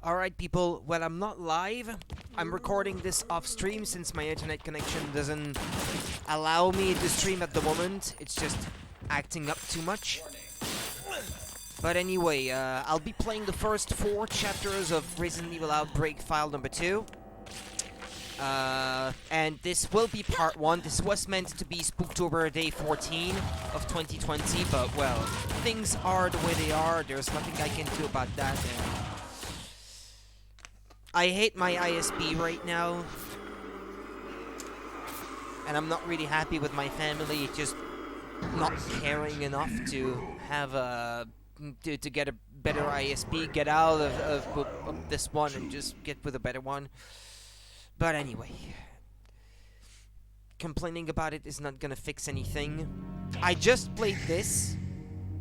Alright people, well I'm not live. I'm recording this off stream since my internet connection doesn't allow me to stream at the moment. It's just acting up too much. But anyway, I'll be playing the first 4 chapters of Resident Evil Outbreak file number 2. And this will be part 1. This was meant to be Spooktober Day 14 of 2020, but well, things are the way they are. There's nothing I can do about that. And I hate my ISP right now. And I'm not really happy with my family just not caring enough to have a... to get a better ISP, get out of this one and just get with a better one. But anyway, complaining about it is not gonna fix anything. I just played this,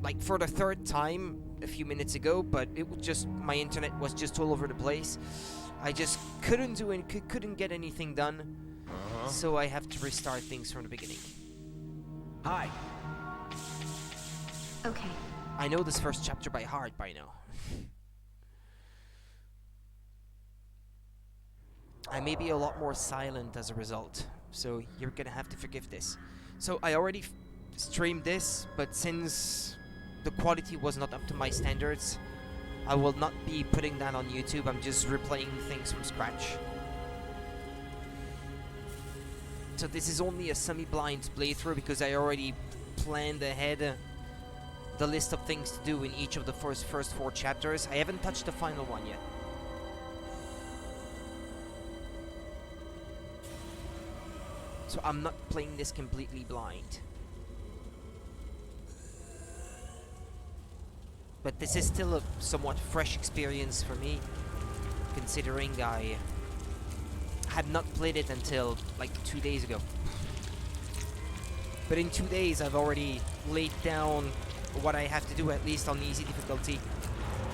like for the 3rd time a few minutes ago, but it was just, my internet was just all over the place. I just couldn't do it, couldn't get anything done, so I have to restart things from the beginning. Hi. Okay. I know this first chapter by heart by now. I may be a lot more silent as a result, so you're gonna have to forgive this. So I already streamed this, but since the quality was not up to my standards, I will not be putting that on YouTube. I'm just replaying things from scratch. So this is only a semi-blind playthrough because I already planned ahead the list of things to do in each of the first 4 chapters. I haven't touched the final one yet. So I'm not playing this completely blind. But this is still a somewhat fresh experience for me, considering I had not played it until like 2 days ago. But in 2 days I've already laid down what I have to do, at least on easy difficulty,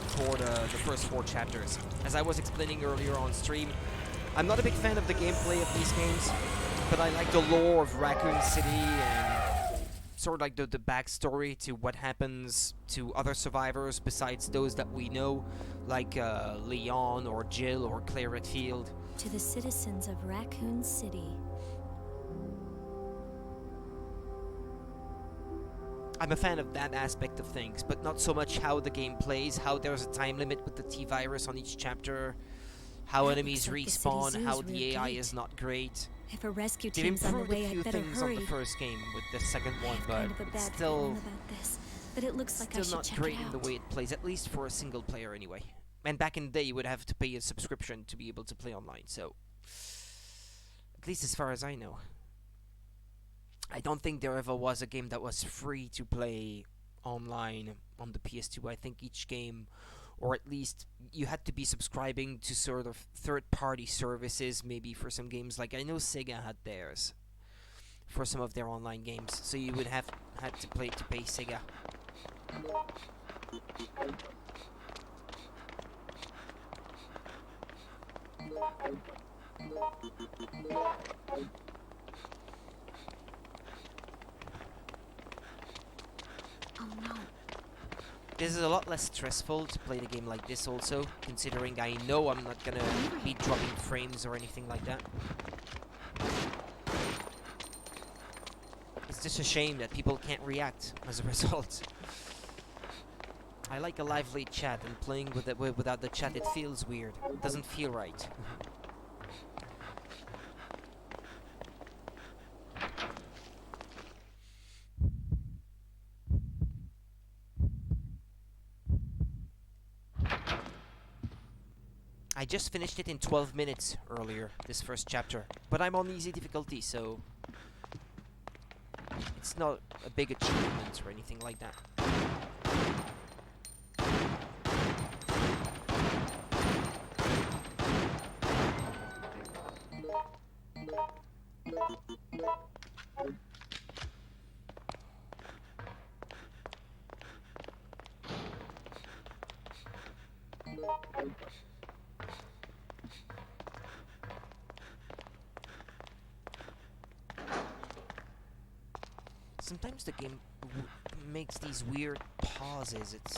for the first 4 chapters. As I was explaining earlier on stream, I'm not a big fan of the gameplay of these games, but I like the lore of Raccoon City and sort of like the backstory to what happens to other survivors besides those that we know, like Leon or Jill or Claire Redfield. To the citizens of Raccoon City. I'm a fan of that aspect of things, but not so much how the game plays, how there's a time limit with the T-virus on each chapter, how enemies respawn, how the AI is not great. If a rescue They've team's on the improved a way, few I'd better things on hurry. the first game with the second one, but Kind of a it's bad still feeling about this, but it looks like I should not check great it in out. the way it plays, at least for a single player anyway. And back in the day, you would have to pay a subscription to be able to play online, so at least as far as I know. I don't think there ever was a game that was free to play online on the PS2. I think each game, or at least you had to be subscribing to sort of third-party services, maybe for some games. Like I know Sega had theirs for some of their online games, so you would have had to pay Sega. Oh no. This is a lot less stressful to play the game like this also, considering I know I'm not gonna be dropping frames or anything like that. It's just a shame that people can't react as a result. I like a lively chat, and playing with it without the chat, it feels weird. It doesn't feel right. I just finished it in 12 minutes earlier, this first chapter. But I'm on easy difficulty, so it's not a big achievement or anything like that. Sometimes the game makes these weird pauses. It's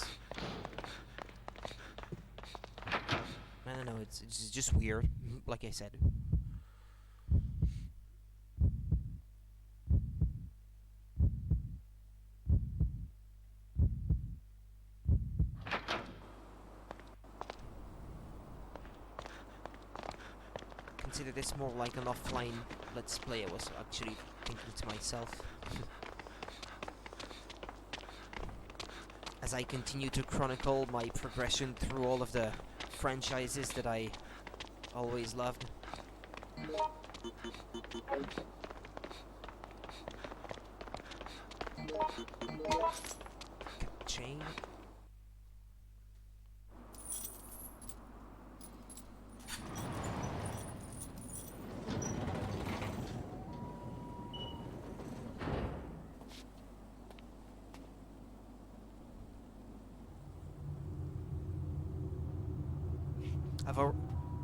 it's just weird, like I said. Consider this more like an offline let's play, I was actually thinking to myself. As I continue to chronicle my progression through all of the franchises that I always loved. Chain.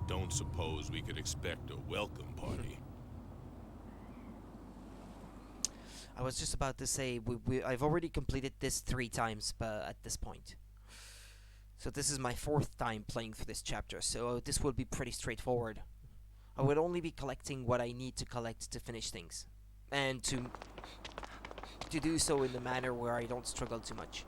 Don't suppose we could expect a welcome party. I was just about to say, I've already completed this 3 times at this point. So this is my 4th time playing through this chapter, so this will be pretty straightforward. I would only be collecting what I need to collect to finish things. And to do so in a manner where I don't struggle too much.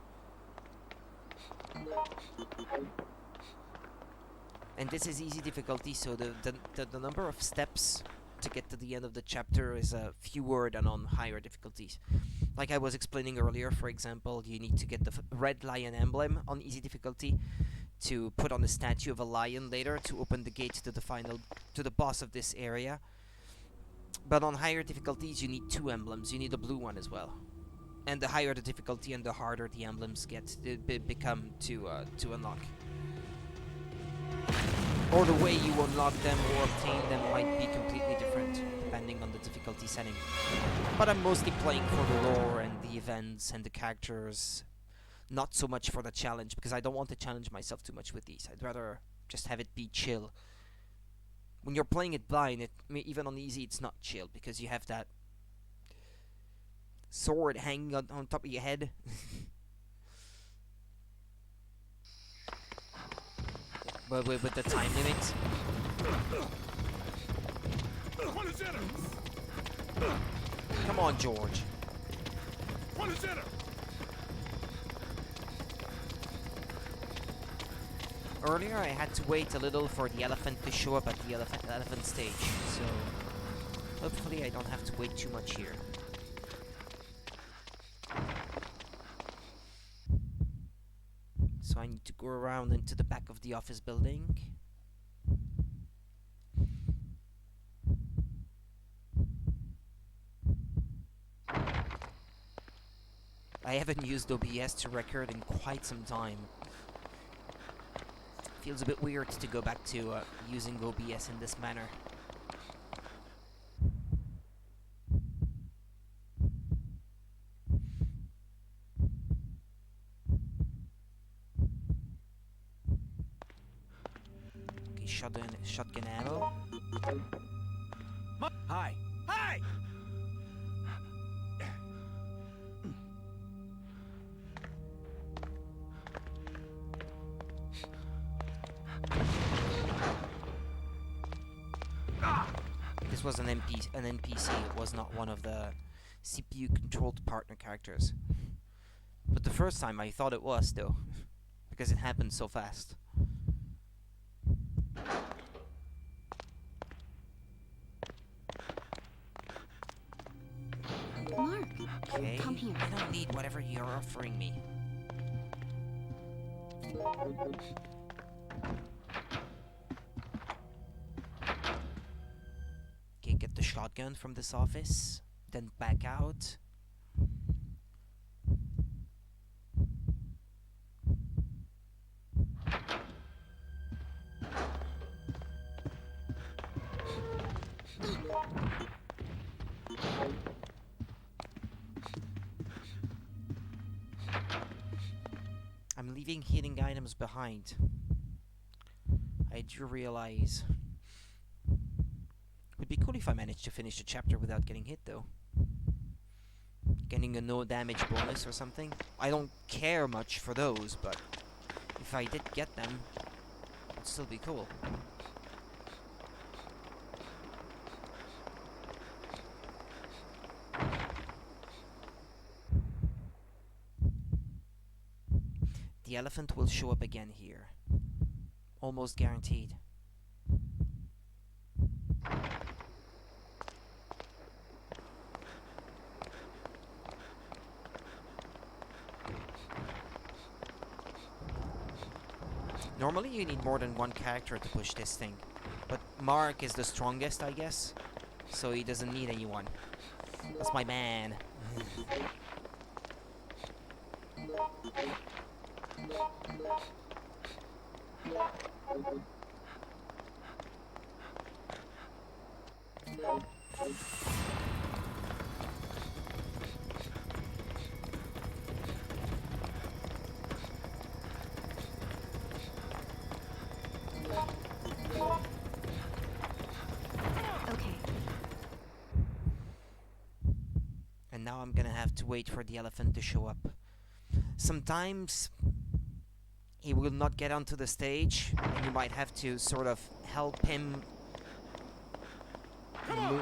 And this is easy difficulty, so the number of steps to get to the end of the chapter is fewer than on higher difficulties. Like I was explaining earlier, for example, you need to get the red lion emblem on easy difficulty to put on the statue of a lion later to open the gate to the boss of this area. But on higher difficulties, you need 2 emblems. You need a blue one as well. And the higher the difficulty and the harder the emblems become to unlock. Or the way you unlock them or obtain them might be completely different, depending on the difficulty setting. But I'm mostly playing for the lore and the events and the characters, not so much for the challenge, because I don't want to challenge myself too much with these. I'd rather just have it be chill. When you're playing it blind, even on easy, it's not chill, because you have that sword hanging on top of your head. But with the time limit. Come on, George. Earlier, I had to wait a little for the elephant to show up at the elephant stage, so hopefully I don't have to wait too much here. So I need to go around into the back of the office building. I haven't used OBS to record in quite some time. Feels a bit weird to go back to using OBS in this manner. Shotgun ammo. Hi. Hi! This was an NPC. It was not one of the CPU-controlled partner characters. But the first time I thought it was, though, because it happened so fast. Mark, Okay, come here. I don't need whatever you're offering me. Okay, get the shotgun from this office, then back out. I'm leaving healing items behind. I do realize. Would be cool if I managed to finish the chapter without getting hit, though. Getting a no damage bonus or something. I don't care much for those, but if I did get them, it'd still be cool. the elephant will show up again here. Almost guaranteed. Normally you need more than one character to push this thing, but Mark is the strongest, I guess, so he doesn't need anyone. That's my man. Okay. And now I'm gonna have to wait for the elephant to show up. Sometimes he will not get onto the stage, and you might have to sort of help him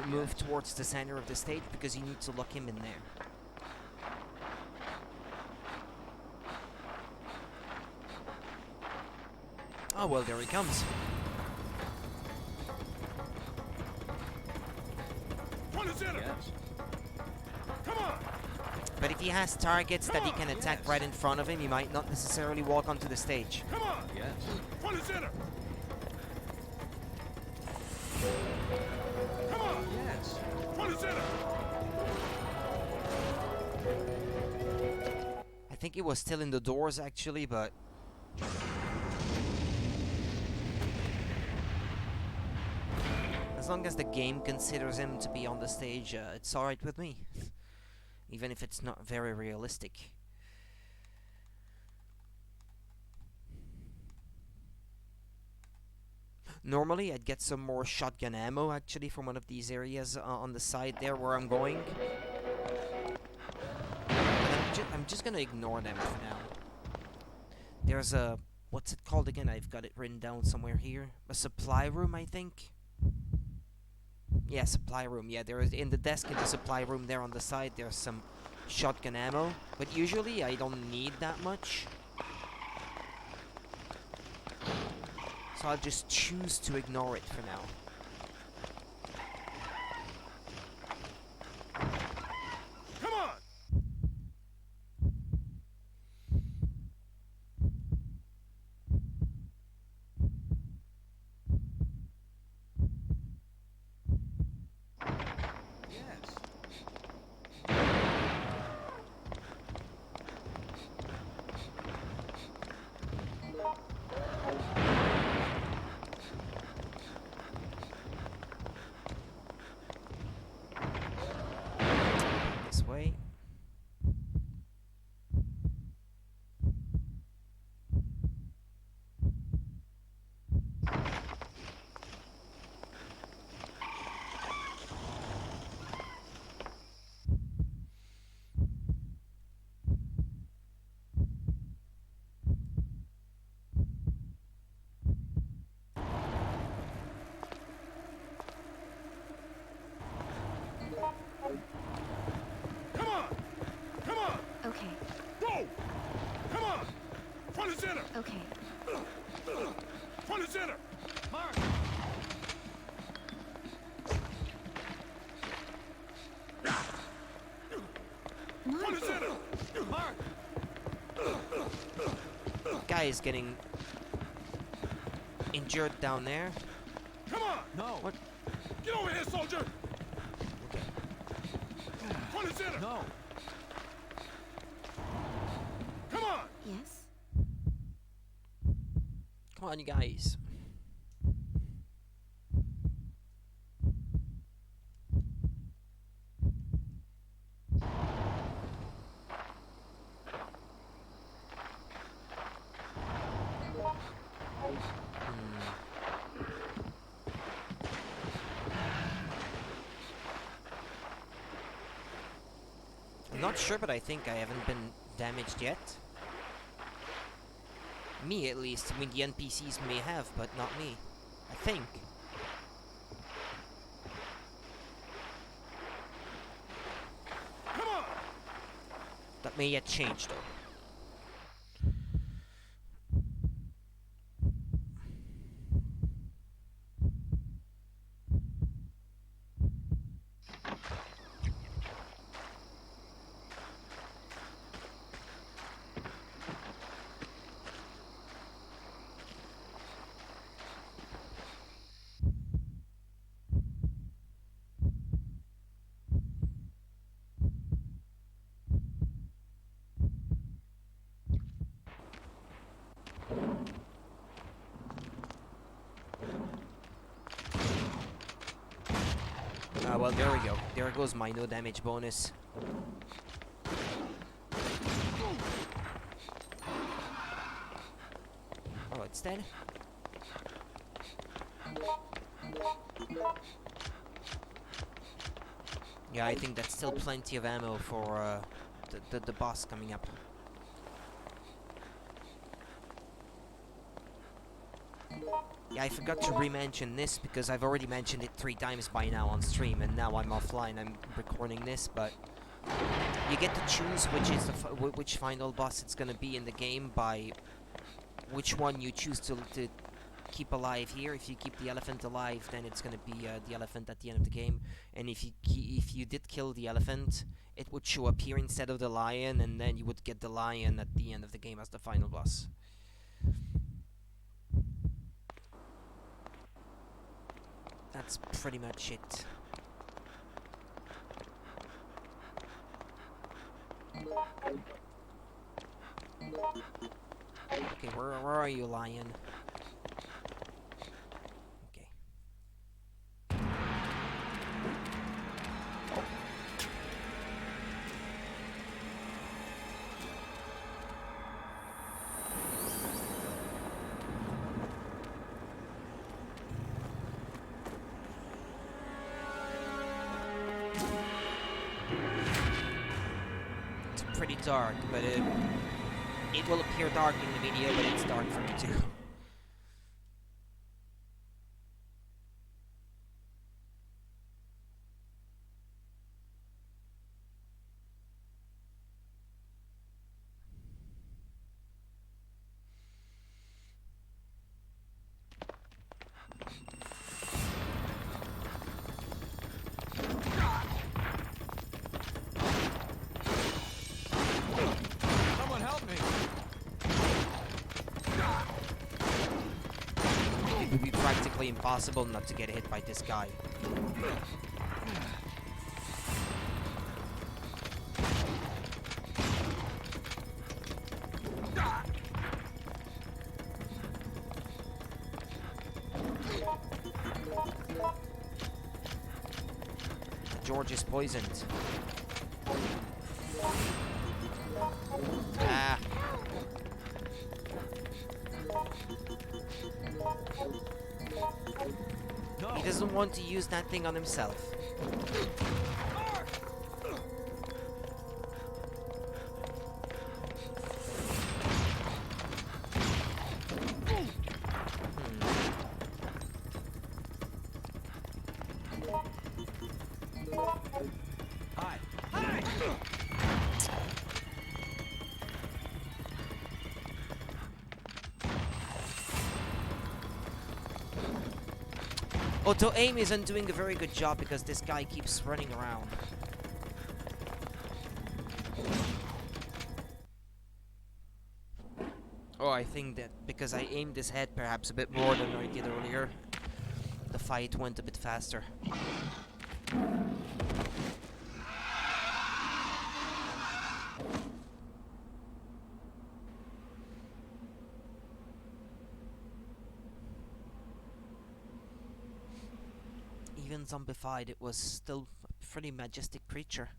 move towards the center of the stage because you need to lock him in there. Oh well, there he comes. Yes. Come on! But if he has targets that he can attack right in front of him, he might not necessarily walk onto the stage. Come on! Yes. Front and center! Come on! Yes. Front and center! I think he was still in the doors actually, but as long as the game considers him to be on the stage, it's alright with me. Even if it's not very realistic. Normally I'd get some more shotgun ammo actually from one of these areas on the side there where I'm going. But I'm just gonna ignore them for now. There's a... what's it called again? I've got it written down somewhere here. A supply room, I think? Yeah, supply room. Yeah, there is in the desk in the supply room there on the side. There's some shotgun ammo, but usually I don't need that much. So I'll just choose to ignore it for now. Come on! Yes. This way. Come on! Come on! Okay. Go! Come on! Front and center! Okay. Front and center! Mark. Front and Mark. center! Mark. Guy is getting injured down there. Come on! No. What? Get over here, soldier! Okay. Front and center! No. Come on! Yes? Come on, you guys. I'm not sure, but I think I haven't been damaged yet. Me, at least. I mean, the NPCs may have, but not me. I think. Come on! That may yet change, though. well, there we go. There goes my no damage bonus. Oh, it's dead? Yeah, I think that's still plenty of ammo for the boss coming up. Yeah, I forgot to re-mention this because I've already mentioned it 3 times by now on stream, and now I'm offline. I'm recording this, but you get to choose which is which final boss it's gonna be in the game by which one you choose to keep alive here. If you keep the elephant alive, then it's gonna be the elephant at the end of the game. And if you did kill the elephant, it would show up here instead of the lion, and then you would get the lion at the end of the game as the final boss. That's pretty much it. Okay, where are you, lion? Okay. It's pretty dark, but it will appear dark in the video, but it's dark for me too. Someone help me! It would be practically impossible not to get hit by this guy. George is poisoned. Ah. No! He doesn't want to use that thing on himself. Hi! Hi! Auto aim isn't doing a very good job because this guy keeps running around. Oh, I think that because I aimed his head perhaps a bit more than I did earlier, the fight went a bit faster. Even zombified, it was still a pretty majestic creature.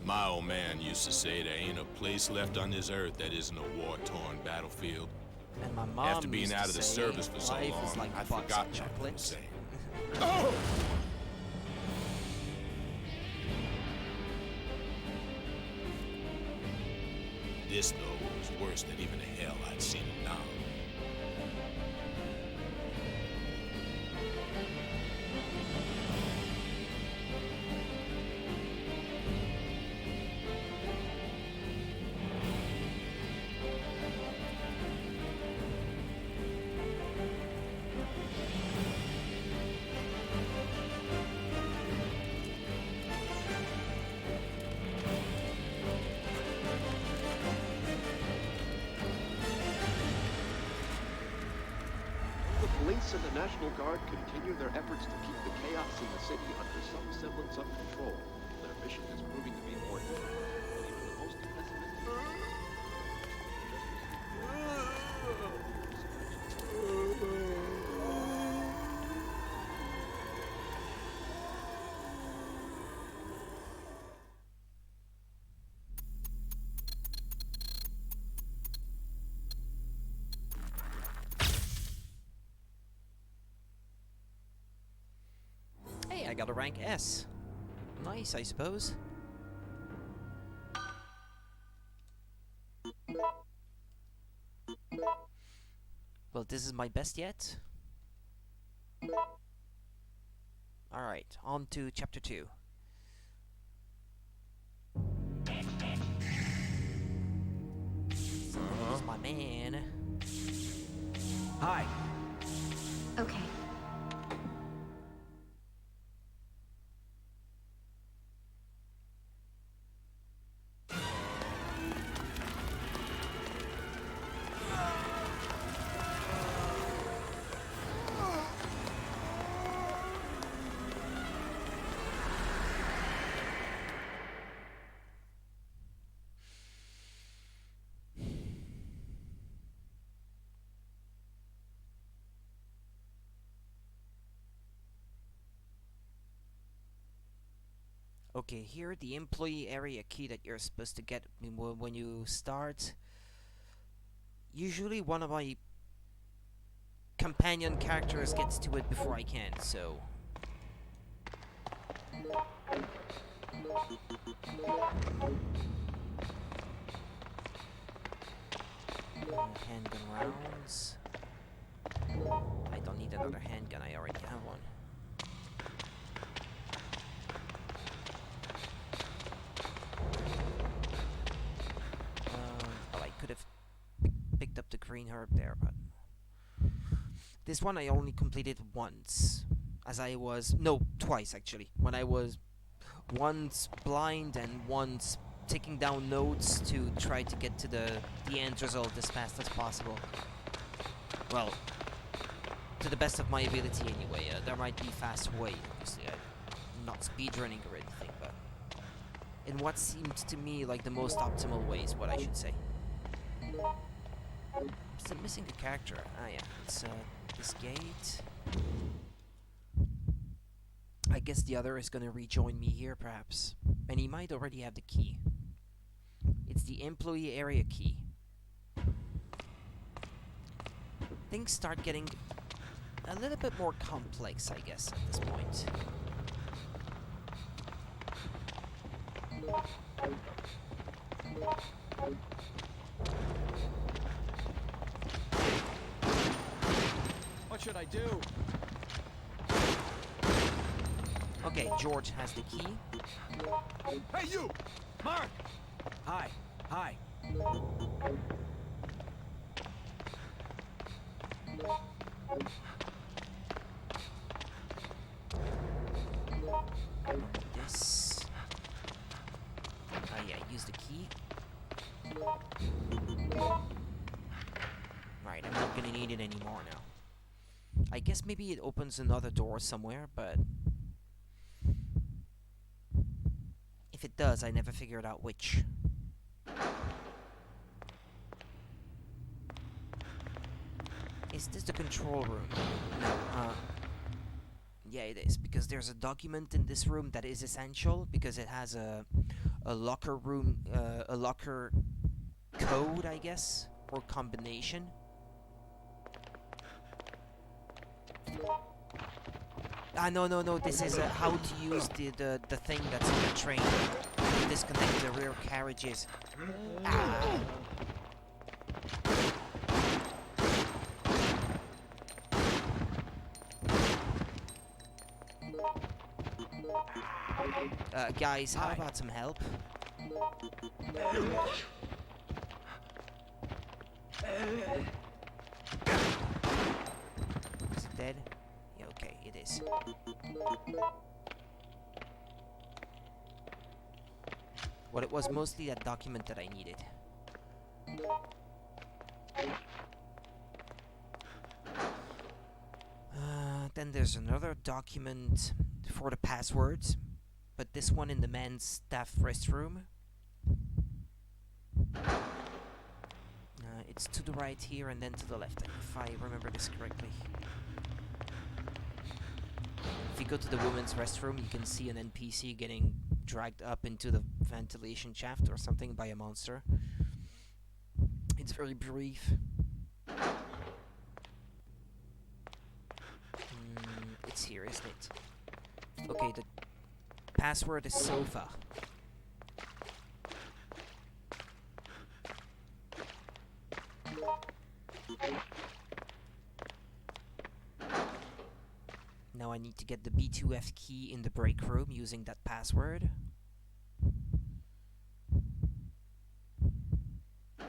My old man used to say there ain't a place left on this earth that isn't a war-torn battlefield. And my mom After being used to out of the say, service for so life long, is like I a box forgot of what he was chocolates. saying. Oh! This, though, was worse than even the hell I'd seen it now. Police and the National Guard continue their efforts to keep the chaos in the city under some semblance of control. Their mission is proving to be more difficult than even the most pessimistic. Hey, I got a rank S. Nice, I suppose. Well, this is my best yet. Alright, on to chapter 2. He's my man. Hi. Okay. Okay, here the employee area key that you're supposed to get when you start. Usually one of my companion characters gets to it before I can, so... handgun rounds. I don't need another handgun, I already have one. Well, I could have picked up the green herb there, but... This one I only completed once. As I was... No, twice actually. When I was once blind and once taking down notes to try to get to the end result as fast as possible. Well, to the best of my ability anyway. There might be faster way, obviously. I'm not speedrunning or anything, but in what seemed to me like the most optimal way is what I should say. I'm still missing a character. Ah yeah, it's this gate. I guess the other is gonna rejoin me here perhaps. And he might already have the key. It's the employee area key. Things start getting a little bit more complex, I guess, at this point. What should I do? Okay, George has the key. Hey, you! Mark! Hi. Hi. This. Oh yeah, use the key. Right, I'm not gonna need it anymore now. I guess maybe it opens another door somewhere, but... if it does, I never figured out which. Is this the control room? No, yeah, it is, because there's a document in this room that is essential, because it has a locker room, a locker code, I guess, or combination. Ah, no, this is how to use the thing that's on the train to disconnect the rear carriages. Ah. Guys, how about some help? Is it dead? Yeah, okay, it is. Well, it was mostly that document that I needed. then there's another document for the passwords, but this one in the men's staff restroom. It's to the right here and then to the left, if I remember this correctly. If you go to the women's restroom, you can see an NPC getting dragged up into the ventilation shaft or something by a monster. It's very brief. It's here, isn't it? Okay, the password is sofa. Now I need to get the B2F key in the break room using that password. I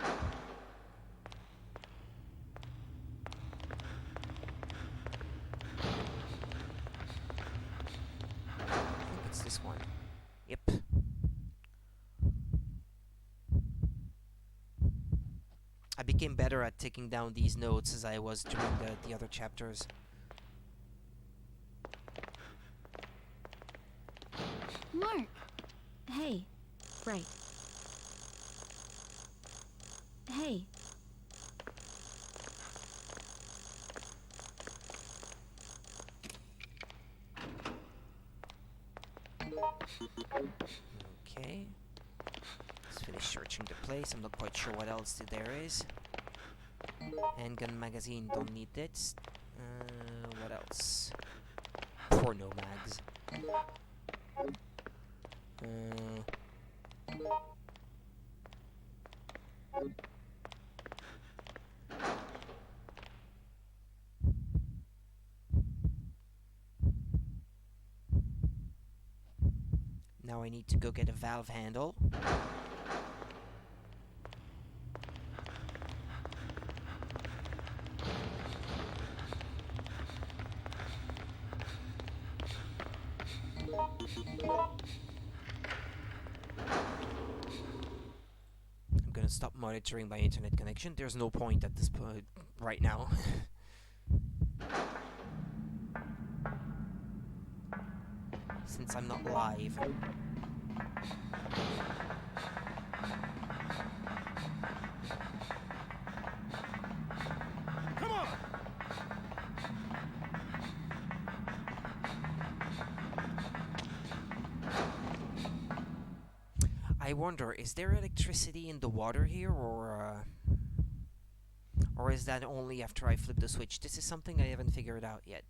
think it's this one. Yep. I became better at taking down these notes as I was during the other chapters. Mark! Hey. Right. Hey. Okay. Let's finish searching the place. I'm not quite sure what else there is. Handgun magazine, don't need it. What else? Porno mags. Now I need to go get a valve handle. I'm gonna stop monitoring my internet connection. There's no point at this point right now. Since I'm not live. Come on! I wonder, is there electricity in the water here, or is that only after I flip the switch? This is something I haven't figured out yet.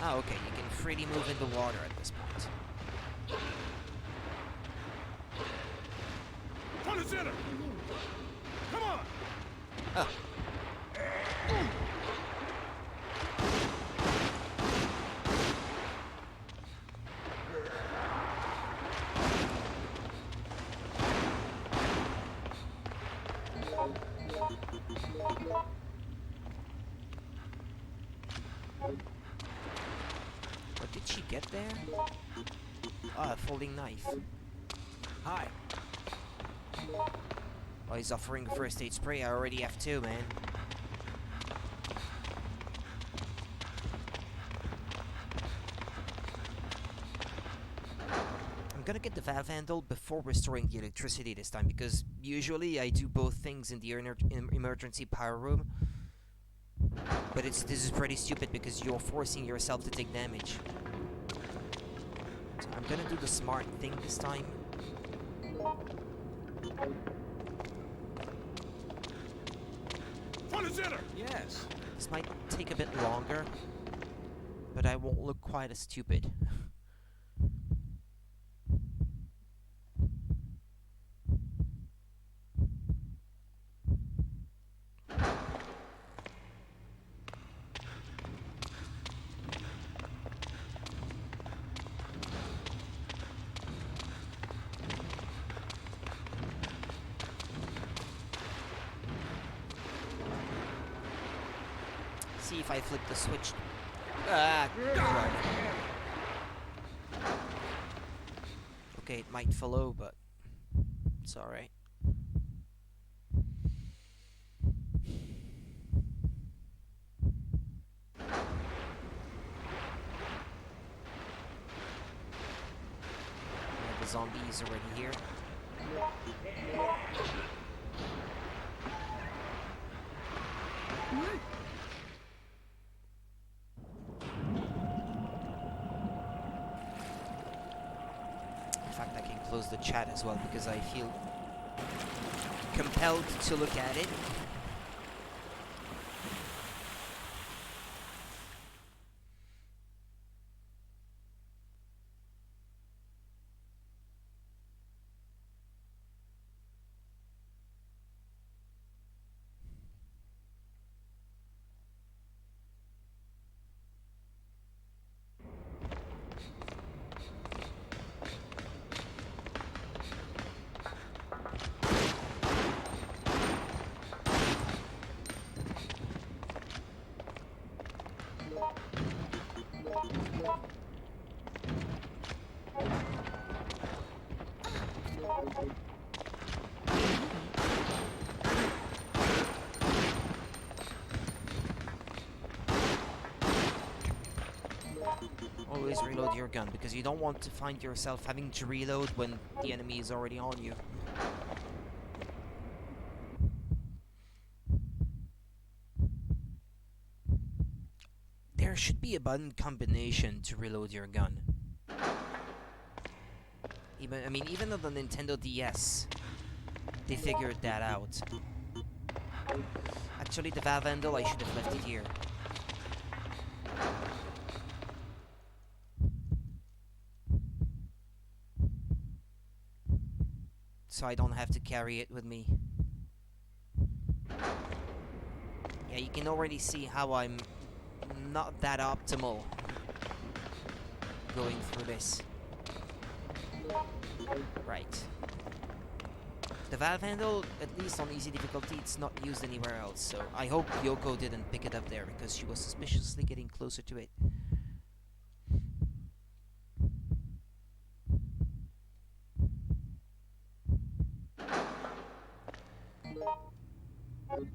Ah, okay, you can freely move in the water at this point. Front and center! Come on! Oh. What did she get there? Ah, a folding knife. Hi. Oh, he's offering a first aid spray. I already have two, man. I'm gonna get the valve handle before restoring the electricity this time, because usually I do both things in the emergency power room. But this is pretty stupid because you're forcing yourself to take damage. So I'm gonna do the smart thing this time. Front and center! Yes. This might take a bit longer, but I won't look quite as stupid. See if I flip the switch. Ah, crud. Okay, it might follow, but It's alright. The zombies already here. Mark, In fact, I can close the chat as well because I feel compelled to look at it. Always reload your gun because you don't want to find yourself having to reload when the enemy is already on you. There should be a button combination to reload your gun. Even on the Nintendo DS, they figured that out. Actually, the Valve handle, I should have left it here. So I don't have to carry it with me. Yeah, you can already see how I'm not that optimal going through this. Right. The valve handle, at least on easy difficulty, it's not used anywhere else, so I hope Yoko didn't pick it up there because she was suspiciously getting closer to it.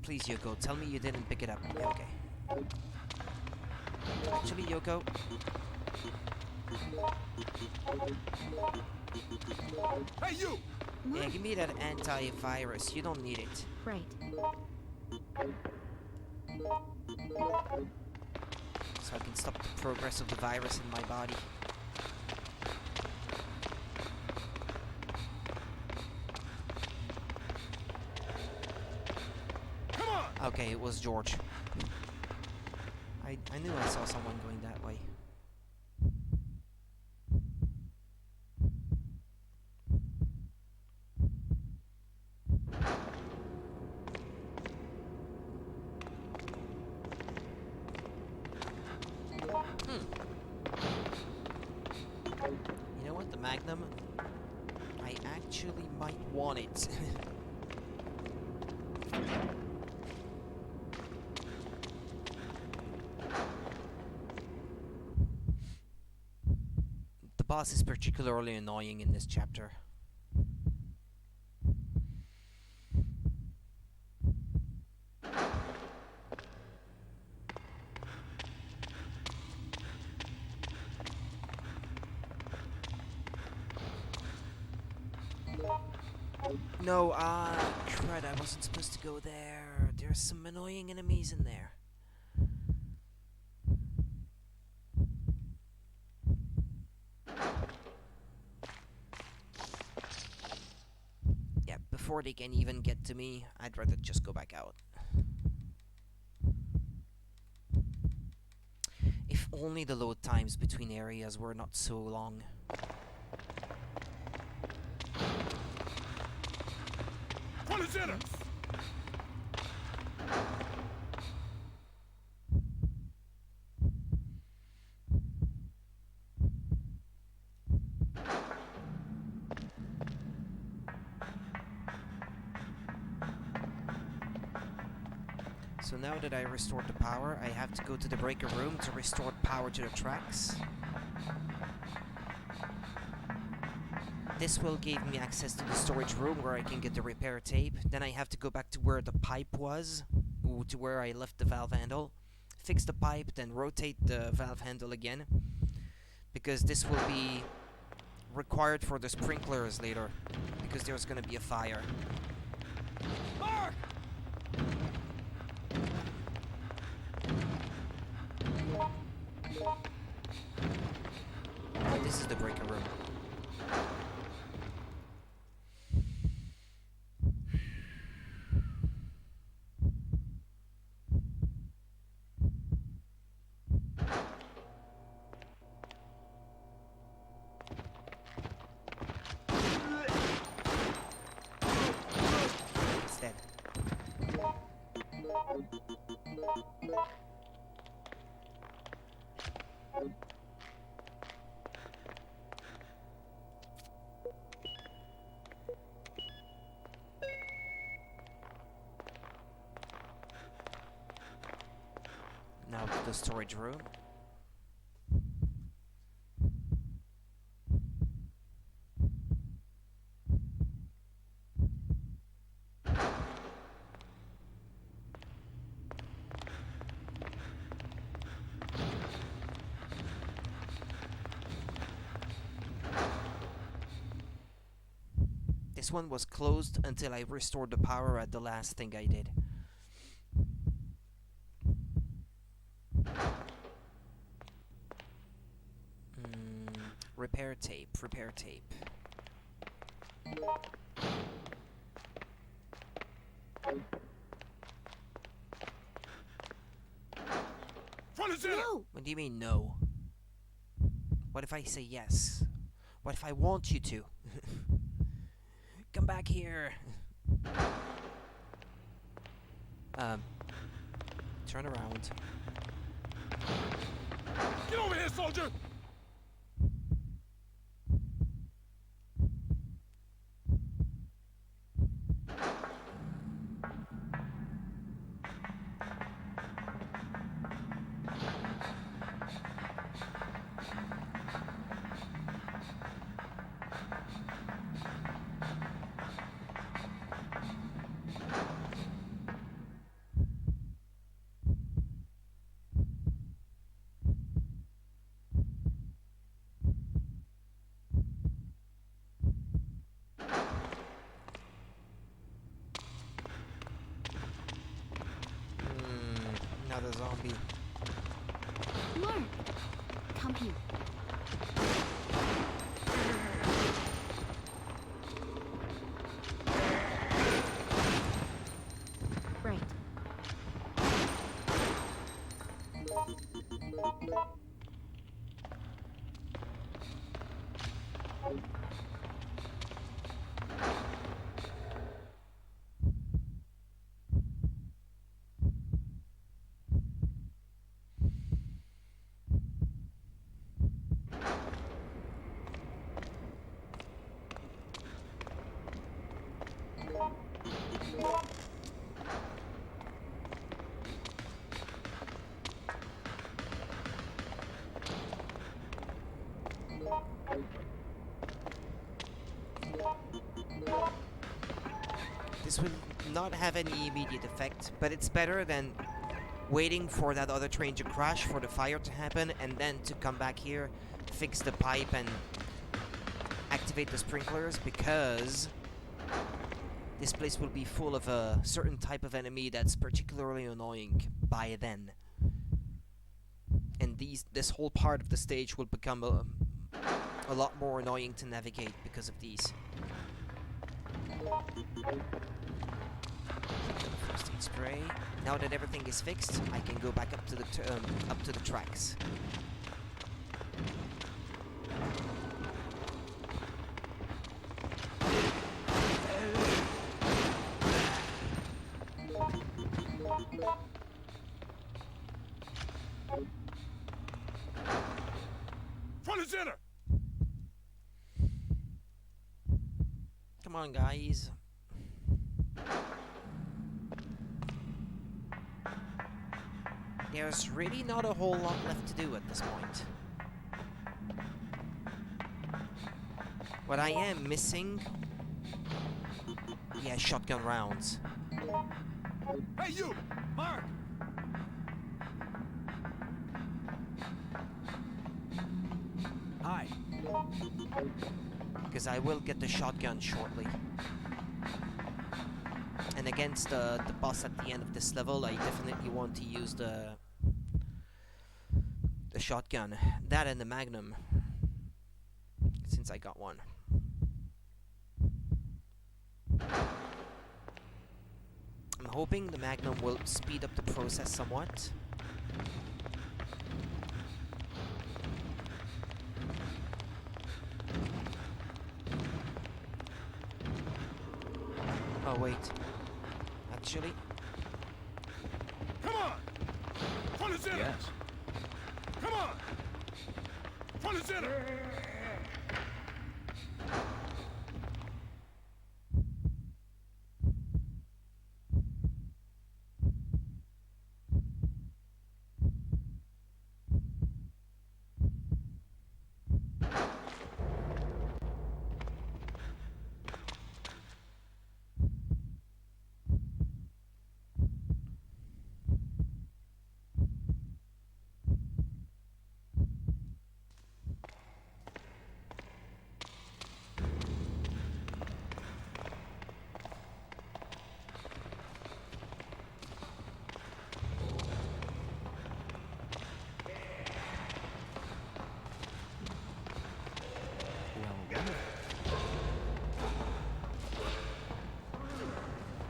Please, Yoko, tell me you didn't pick it up. Yeah, okay. Actually, Yoko. Hey, you! Yeah, give me that antivirus. You don't need it. right. So I can stop the progress of the virus in my body. Come on! Okay, it was George. I knew I saw someone going that way. You know what, the Magnum? I actually might want it. The boss is particularly annoying in this chapter. No, crud, I wasn't supposed to go there. There's some annoying enemies in there. Yeah, before they can even get to me, I'd rather just go back out. If only the load times between areas were not so long. One is in her! So now that I restored the power, I have to go to the breaker room to restore power to the tracks. This will give me access to the storage room where I can get the repair tape. Then I have to go back to where the pipe was, to where I left the valve handle. Fix the pipe, then rotate the valve handle again. Because this will be required for the sprinklers later. Because there's gonna be a fire. Mark! This is the breaker room. It's dead. Now to the storage room. This one was closed until I restored the power at the last thing I did. Repair tape, repair tape. Front and center! No! What do you mean no? What if I say yes? What if I want you to? Come back here. Turn around. Get over here, soldier! Another zombie. Mark! Come here. Right. This will not have any immediate effect, but it's better than waiting for that other train to crash, for the fire to happen, and then to come back here, fix the pipe, and activate the sprinklers, because this place will be full of a certain type of enemy that's particularly annoying by then. And this whole part of the stage will become a lot more annoying to navigate because of these. First aid spray. Now that everything is fixed, I can go back up to the tracks. Front and center! Come on, guys. There's really not a whole lot left to do at this point. What I am missing... Yeah, shotgun rounds. Hey, you! Mark! Hi. Because I will get the shotgun shortly. And against the boss at the end of this level, I definitely want to use the shotgun. That and the magnum. Since I got one. I'm hoping the magnum will speed up the process somewhat. Oh wait, actually, Come on! Front and center! Yes. Come on! Front and center!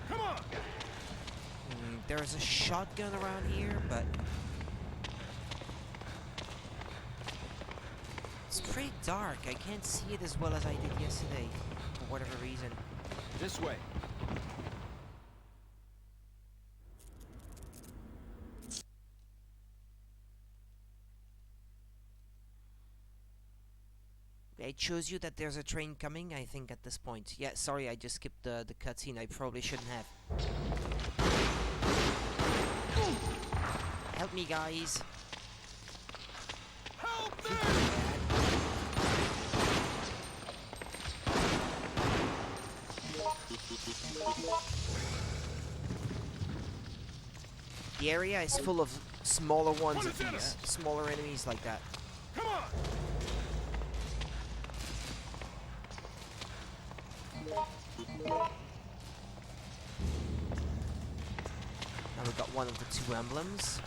Come on! there's a shotgun around here, but it's pretty dark. I can't see it as well as I did yesterday, for whatever reason. This way. It shows you that there's a train coming, I think, at this point. Yeah, sorry, I just skipped the cutscene. I probably shouldn't have. Help me, guys. Help me! The area is full of smaller ones, What is it? smaller enemies like that. Come on! Now we've got one of the two emblems.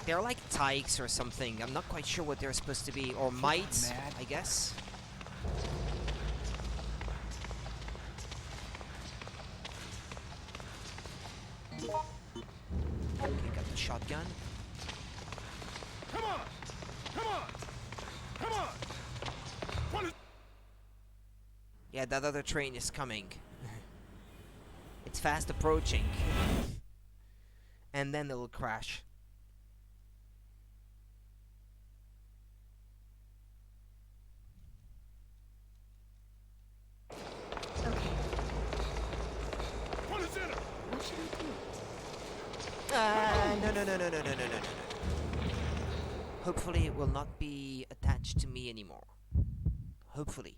They're like tykes or something. I'm not quite sure what they're supposed to be. Or mites, mad. I guess. Okay, got the shotgun. Come on! Come on! Come on! Front and... Yeah, that other train is coming. It's fast approaching. And then it'll crash. Okay, Front and center! what should I do? No. Hopefully it will not be attached to me anymore. Hopefully.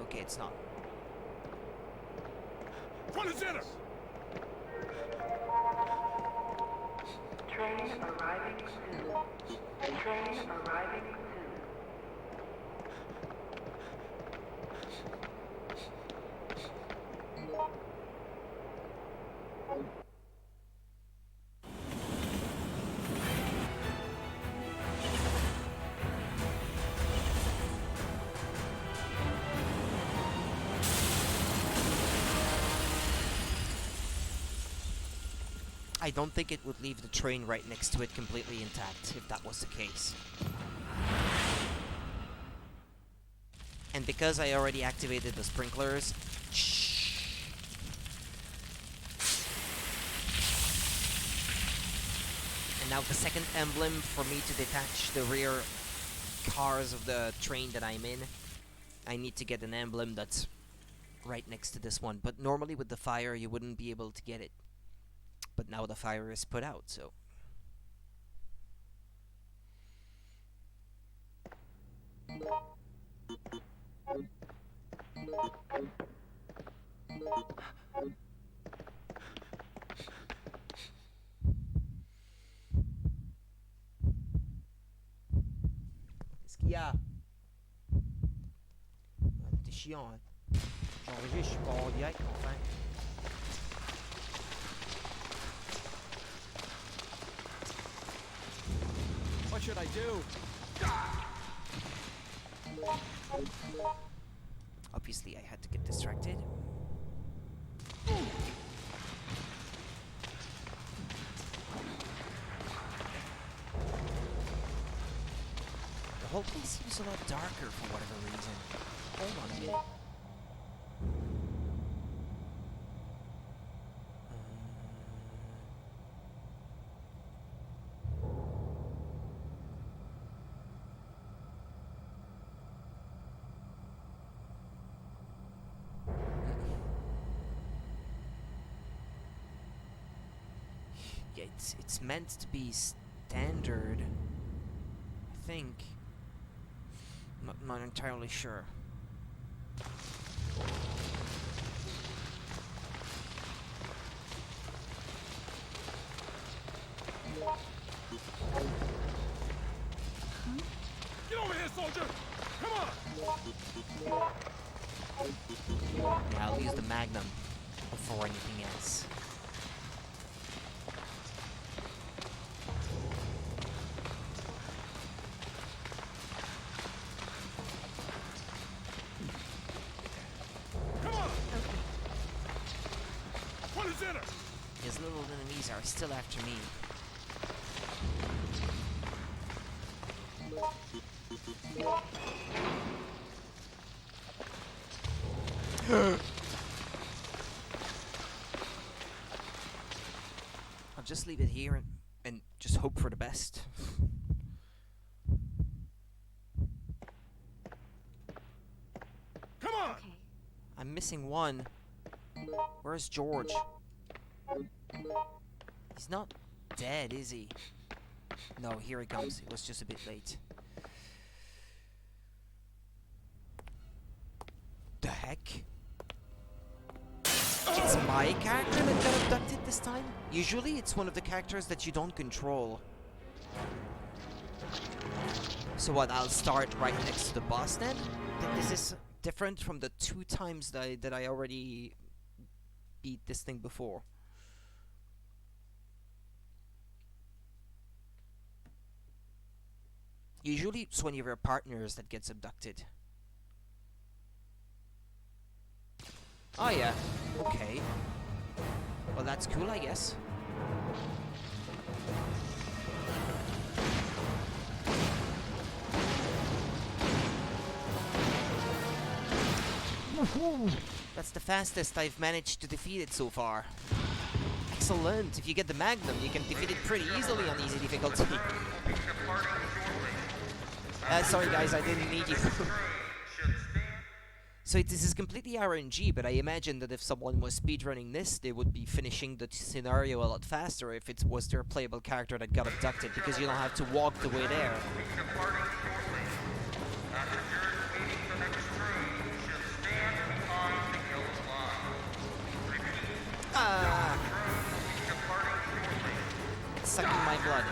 Okay, it's not. Front and center! Train arriving soon. Train arriving soon. I don't think it would leave the train right next to it completely intact, if that was the case. And because I already activated the sprinklers... And now the second emblem for me to detach the rear cars of the train that I'm in, I need to get an emblem that's right next to this one. But normally with the fire you wouldn't be able to get it. But now the fire is put out, so... Qu'est-ce qu'il y a? T'es chiant, hein? J'enregistre, je suis pas en direct, enfin. What should I do? Obviously, I had to get distracted. The whole place seems a lot darker for whatever reason. Hold on a minute. Yeah, it's meant to be standard, I think. Not entirely sure. Get over here, soldier! Come on! Yeah, I'll use the Magnum before anything else. Come on! Okay. What is in her? His little enemies are still after me. I'll just leave it here and just hope for the best. Come on! Okay. I'm missing one. Where's George? He's not dead, is he? No, here he comes. It was just a bit late. The heck? It's my character that got abducted this time? Usually it's one of the characters that you don't control. So what, I'll start right next to the boss then? This is different from the 2 times that I already beat this thing before. Usually it's one of your partners that gets abducted. Oh yeah, okay. Well, that's cool, I guess. That's the fastest I've managed to defeat it so far. Excellent! If you get the Magnum, you can defeat it pretty easily on easy difficulty. Sorry guys, I didn't need you. So this is completely RNG, but I imagine that if someone was speedrunning this, they would be finishing the scenario a lot faster if it was their playable character that got abducted, because you don't have to walk the way there. Ah! It's sucking my blood.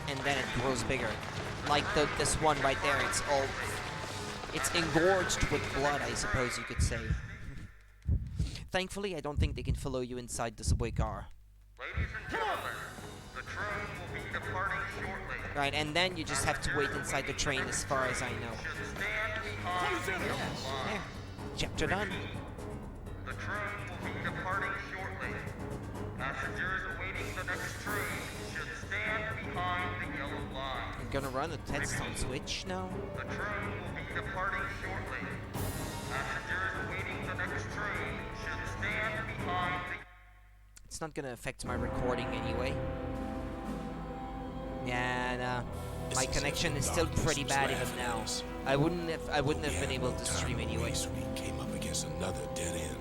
And then it grows bigger. Like this one right there, it's engorged with blood, I suppose you could say. Thankfully, I don't think they can follow you inside the subway car. Ladies and gentlemen, the train will be departing shortly. Right, and then you just have to wait inside the train as far as I know. Should stand behind the yellow line. There. Chapter done. The train will be departing shortly. Passengers awaiting the next train should stand behind the yellow line. I'm gonna run a Tedstone switch now. The train will be departing shortly. Passengers awaiting the next train should stand behind the... It's not gonna affect my recording anyway. Yeah, nah. My connection is still pretty bad even now. I wouldn't have been able to stream anyway. We came up against another dead end.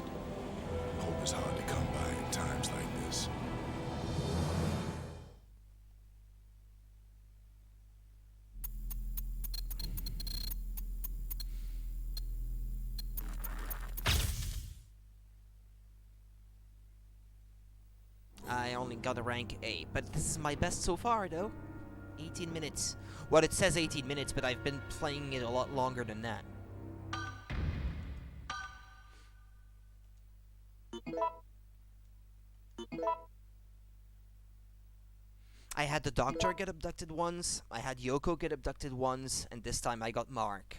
only got a rank A. But this is my best so far, though. 18 minutes. Well, it says 18 minutes, but I've been playing it a lot longer than that. I had the doctor get abducted once, I had Yoko get abducted once, and this time I got Mark.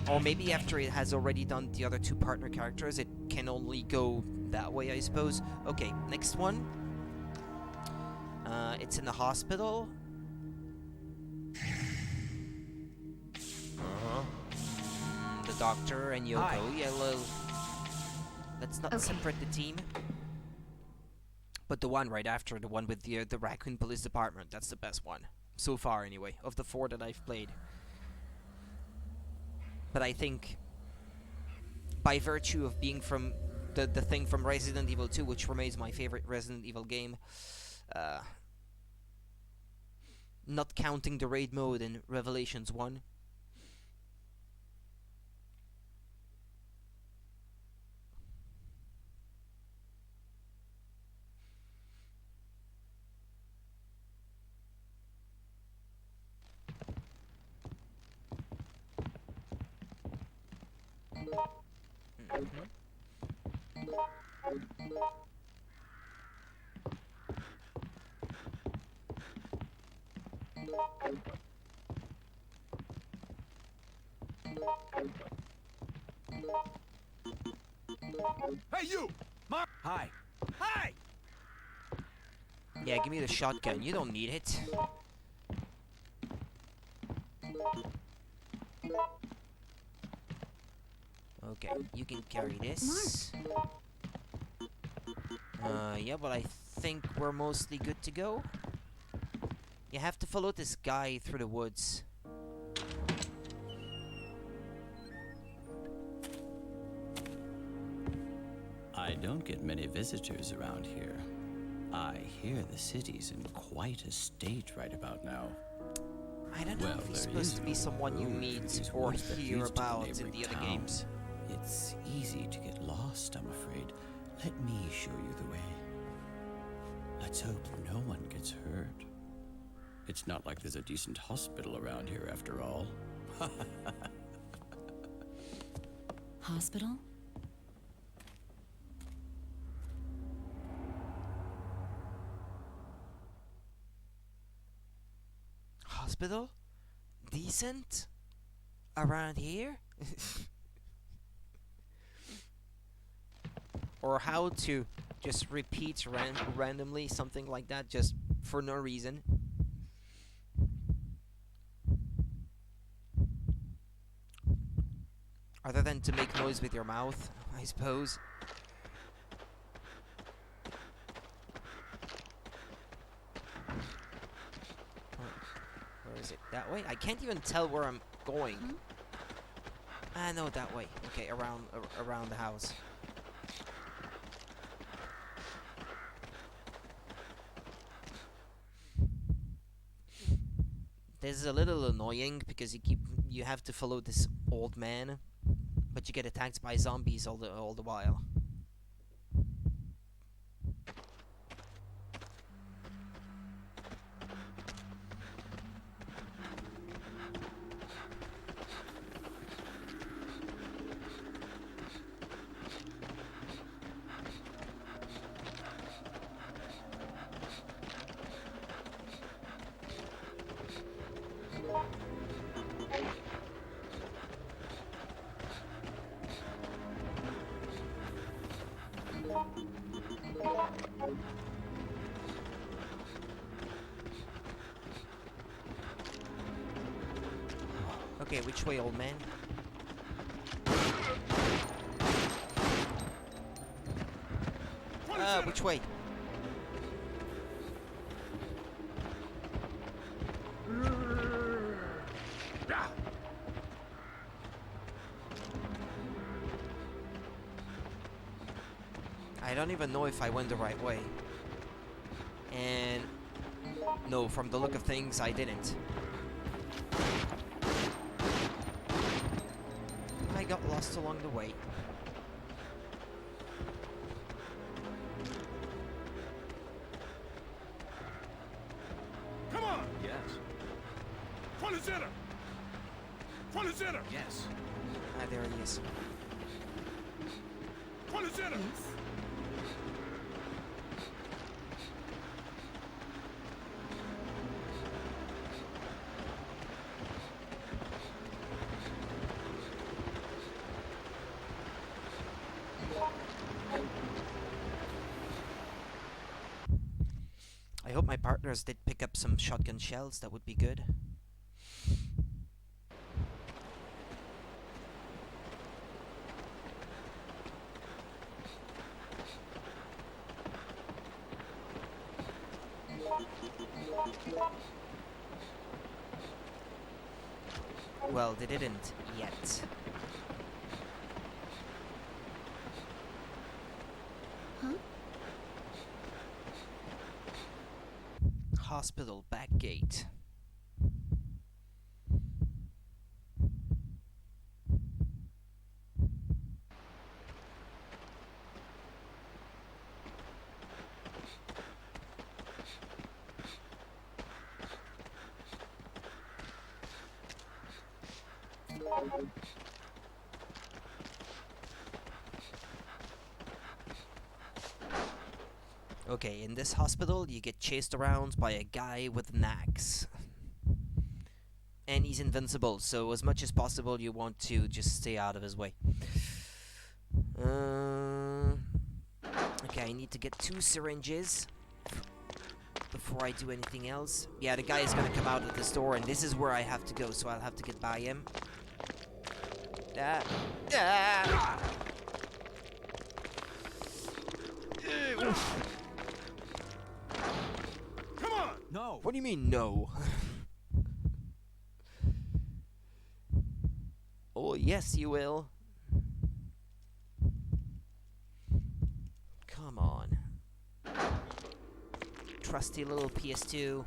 Or maybe after it has already done the other two partner characters, it can only go that way, I suppose. Okay, next one. It's in the hospital. The doctor and Yoko. Hi. Yeah, well, let's not Okay. separate the team. But the one right after, the one with the Raccoon Police Department, that's the best one. So far, anyway, of the 4 that I've played. But I think, by virtue of being from the thing from Resident Evil 2, which remains my favorite Resident Evil game, not counting the raid mode in Revelations 1, Hey, you! Hi. Hi! yeah, give me the shotgun. You don't need it. Okay, you can carry this. Yeah, but I think we're mostly good to go. You have to follow this guy through the woods. I don't get many visitors around here. I hear the city's in quite a state right about now. I don't know Well, if he's there supposed is to be no someone you road meet through these or woods that hear leads to the about in neighboring the other town. games. It's easy to get lost, I'm afraid. Let me show you the way. Let's hope no one gets hurt. It's not like there's a decent hospital around here after all. Hospital? Hospital? Decent? Around here? Or how to just repeat randomly something like that just for no reason. Other than to make noise with your mouth, I suppose. Where is it? That way? I can't even tell where I'm going. Ah, no, that way. Okay, around the house. This is a little annoying because you have to follow this old man, but you get attacked by zombies all the while. Okay, which way, old man? Which way? I don't even know if I went the right way. And no, from the look of things, I didn't. I got lost along the way. center! Yes. Ah, there he is. Front and center! Yes. I hope my partners did pick up some shotgun shells. That would be good. Well, they didn't yet. Huh? Hospital back gate. Okay, in this hospital, you get chased around by a guy with an axe. And he's invincible, so as much as possible, you want to just stay out of his way. Okay, I need to get 2 syringes before I do anything else. Yeah, the guy is gonna come out of this door, and this is where I have to go, so I'll have to get by him. Come on! No. What do you mean, no? Oh, yes, you will. Come on. Trusty little PS2.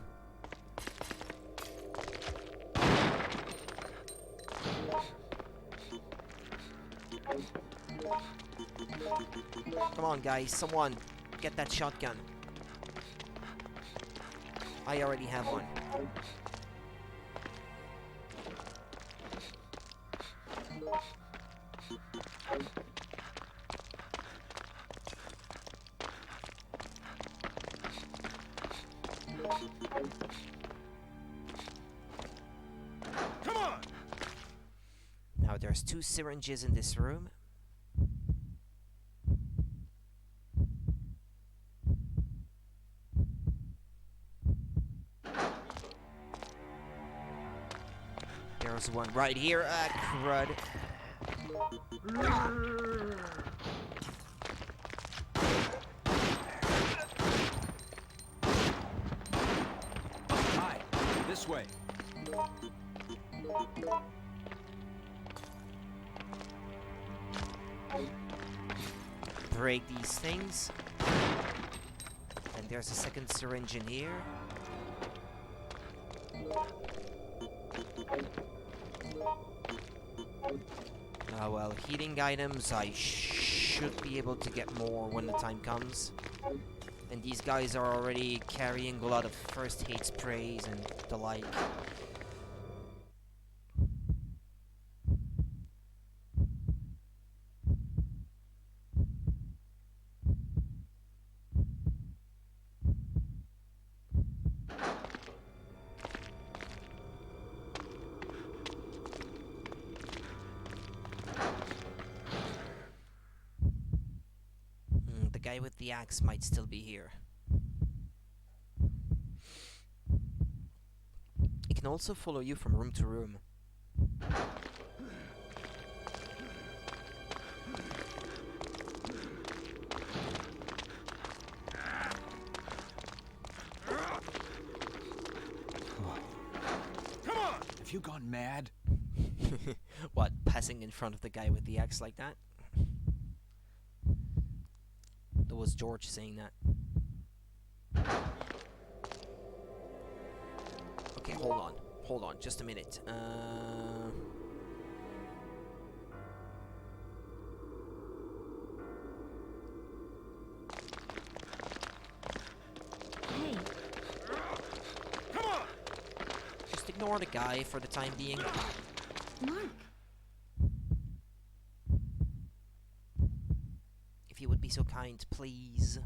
Come on, guys, someone get that shotgun. I already have one. Come on! Now there's 2 syringes in this room. There's one right here. Crud. Hi. This way. Break these things. And there's a second syringe in here. Well, heating items, I should be able to get more when the time comes. And these guys are already carrying a lot of first aid sprays and the like. The guy with the axe might still be here. It can also follow you from room to room. Come on! Have you gone mad? What, passing in front of the guy with the axe like that? That was George saying that. Okay, hold on, just a minute. Hey, Come on! Just ignore the guy for the time being. Mark. you would be so kind, please.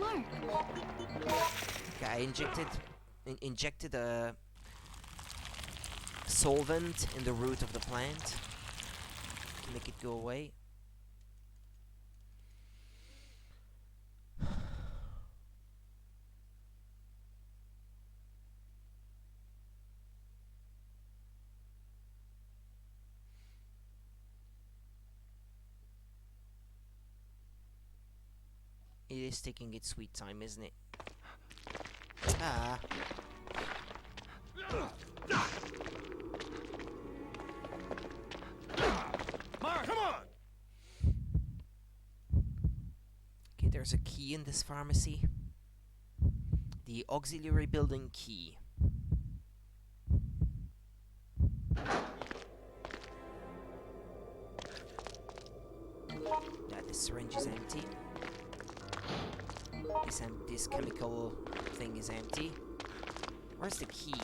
Mark. Okay, I injected a solvent in the root of the plant to make it go away. It is taking its sweet time, isn't it? Ah. Mark, come on! Okay, there's a key in this pharmacy. The auxiliary building key. Yeah, this syringe is empty. This chemical thing is empty. Where's the key?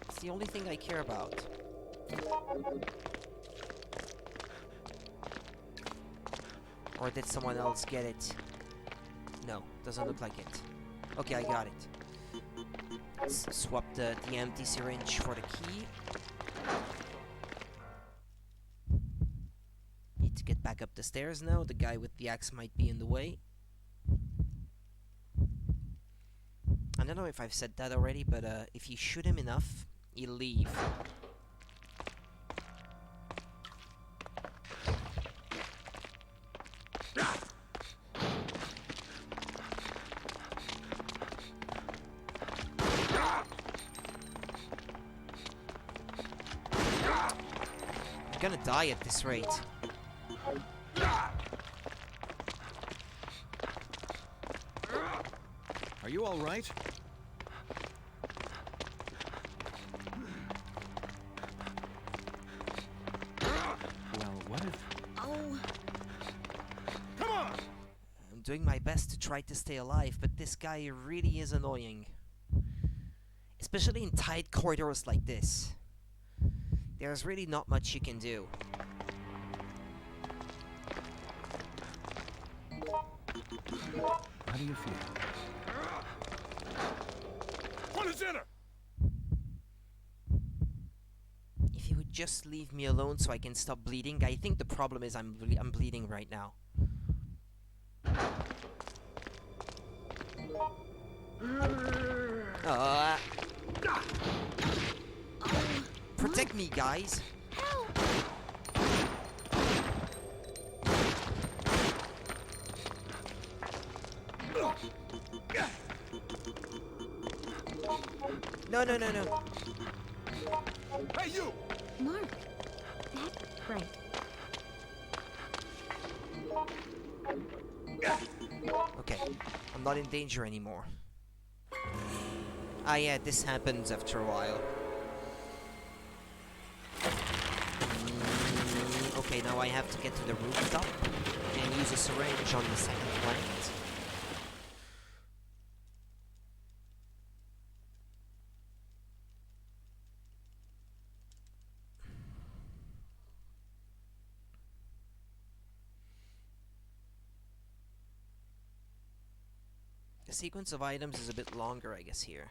It's the only thing I care about. Or did someone else get it? No, doesn't look like it. Okay, I got it. Let's swap the empty syringe for the key. Need to get back up the stairs now. The guy with the axe might be in the way. I don't know if I've said that already, but if you shoot him enough, he'll leave. I'm gonna die at this rate. Are you all right? Well, what if... Oh. Come on! I'm doing my best to try to stay alive, but this guy really is annoying. Especially in tight corridors like this. There's really not much you can do. How do you feel? What is in her? If you would just leave me alone so I can stop bleeding. I think the problem is I'm bleeding right now. Protect me, guys. Help! No, no, no, no. Hey, you! Mark. That... Right. Okay, I'm not in danger anymore. Ah yeah, this happens after a while. Okay, now I have to get to the rooftop and use a syringe on the second plant. The sequence of items is a bit longer, I guess, here.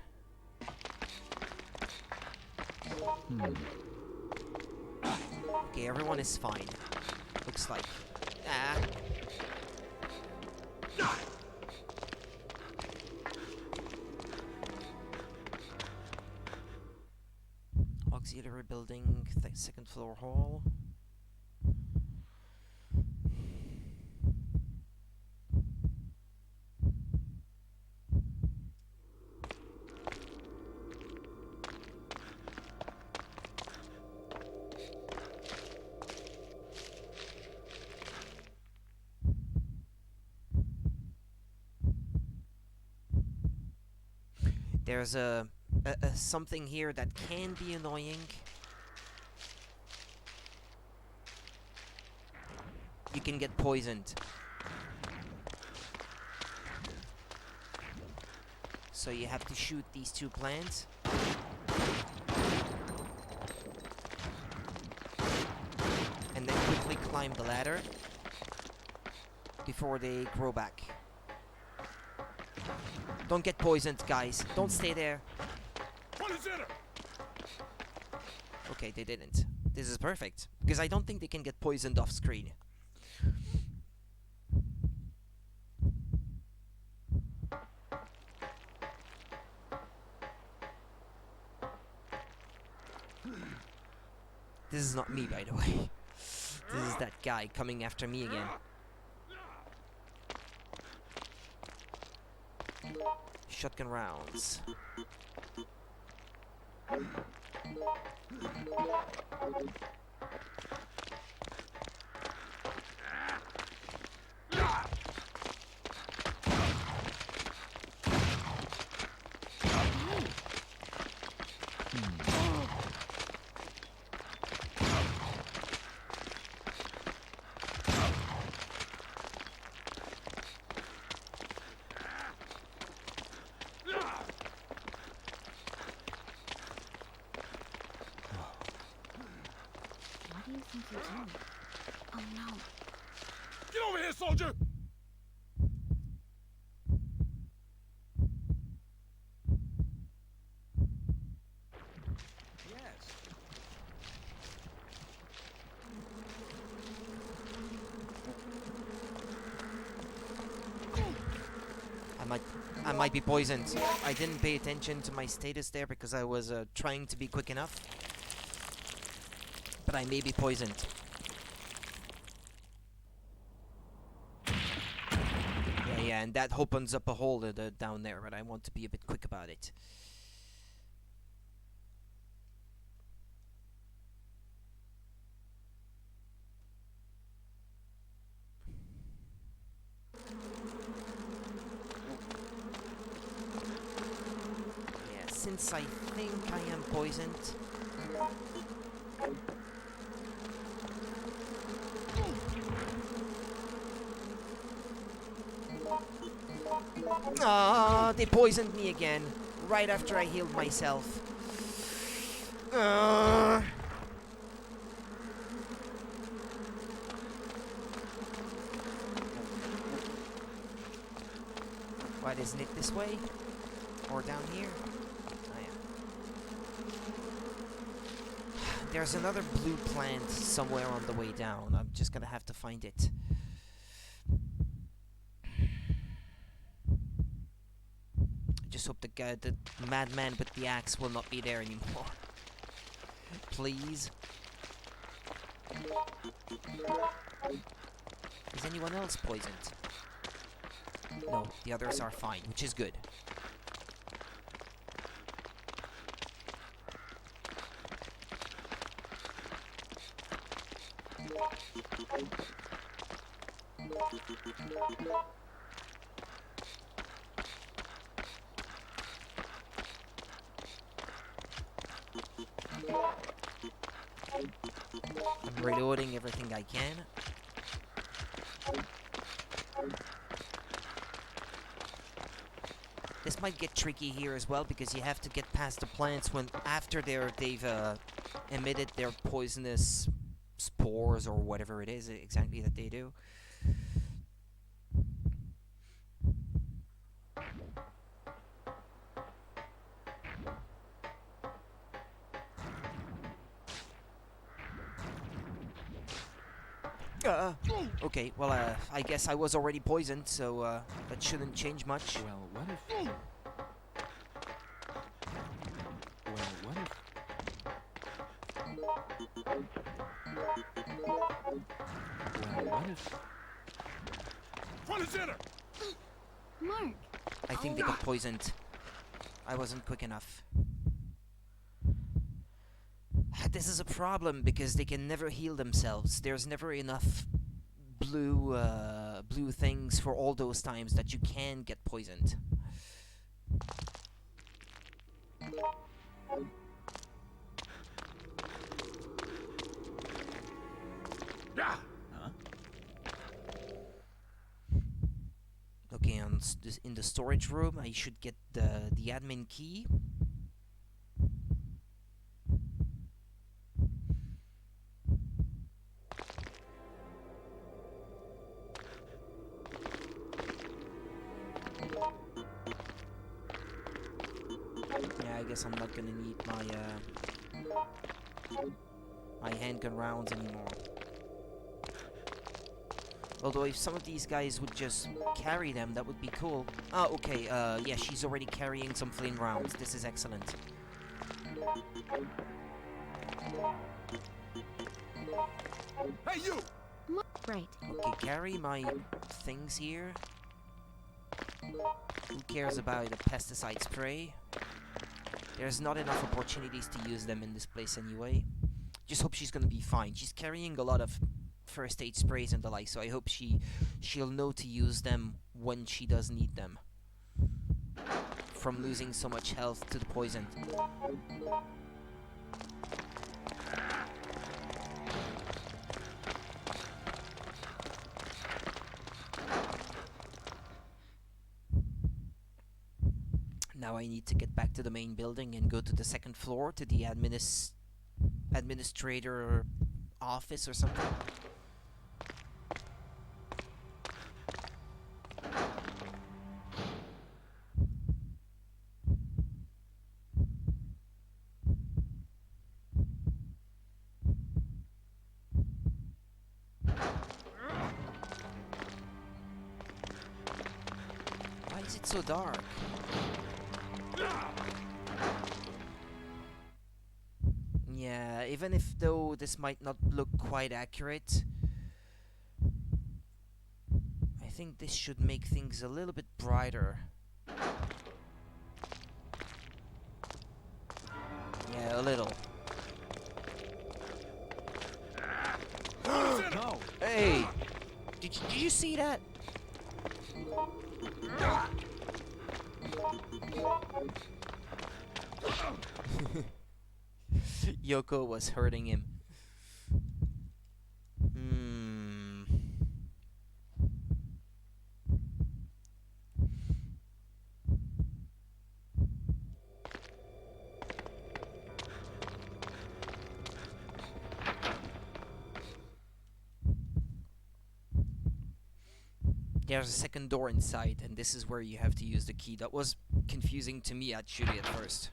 Okay, everyone is fine. Looks like. Ah. Auxiliary building, second floor hall. There's a something here that can be annoying. You can get poisoned. So you have to shoot these 2 plants. And then quickly climb the ladder before they grow back. Don't get poisoned, guys. Don't stay there. Okay, they didn't. This is perfect. Because I don't think they can get poisoned off screen. This is not me, by the way. This is that guy coming after me again. Shotgun rounds. What do you think you're doing? Oh no. Get over here, soldier! Yes. I might be poisoned. I didn't pay attention to my status there because I was trying to be quick enough. But I may be poisoned. Yeah, and that opens up a hole down there, but I want to be a bit quick about it. Yeah, since I think I am poisoned. Ah, they poisoned me again, right after I healed myself. What, isn't it this way? Or down here? Oh, yeah. There's another blue plant somewhere on the way down. I'm just gonna have to find it. Just hope the guy, the madman with the axe, will not be there anymore. Please. Is anyone else poisoned? No, the others are fine, which is good. I'm reloading everything I can. This might get tricky here as well because you have to get past the plants when after they've emitted their poisonous spores or whatever it is exactly that they do. Okay, well, I guess I was already poisoned, so that shouldn't change much. Well, what if... Front and center! Mark! I think they got poisoned. I wasn't quick enough. This is a problem because they can never heal themselves. There's never enough blue things for all those times that you can get poisoned. Okay, on in the storage room. I should get the admin key. Yeah, I guess I'm not gonna need my handgun rounds anymore. Although if some of these guys would just carry them, that would be cool. Oh, okay, yeah, she's already carrying some flame rounds. This is excellent. Hey, you! Right. Okay, carry my things here. Who cares about a pesticide spray? There's not enough opportunities to use them in this place anyway. Just hope she's gonna be fine. She's carrying a lot of first aid sprays and the like, so I hope she'll know to use them when she does need them. From losing so much health to the poison. Now I need to get back to the main building and go to the second floor to the administrator office or something. Why is it so dark? Yeah, even if though this might not look quite accurate, I think this should make things a little bit brighter. Yeah, a little. No! Hey! Did you see that? Yoko was hurting him. There's a second door inside, and this is where you have to use the key. That was confusing to me actually at first.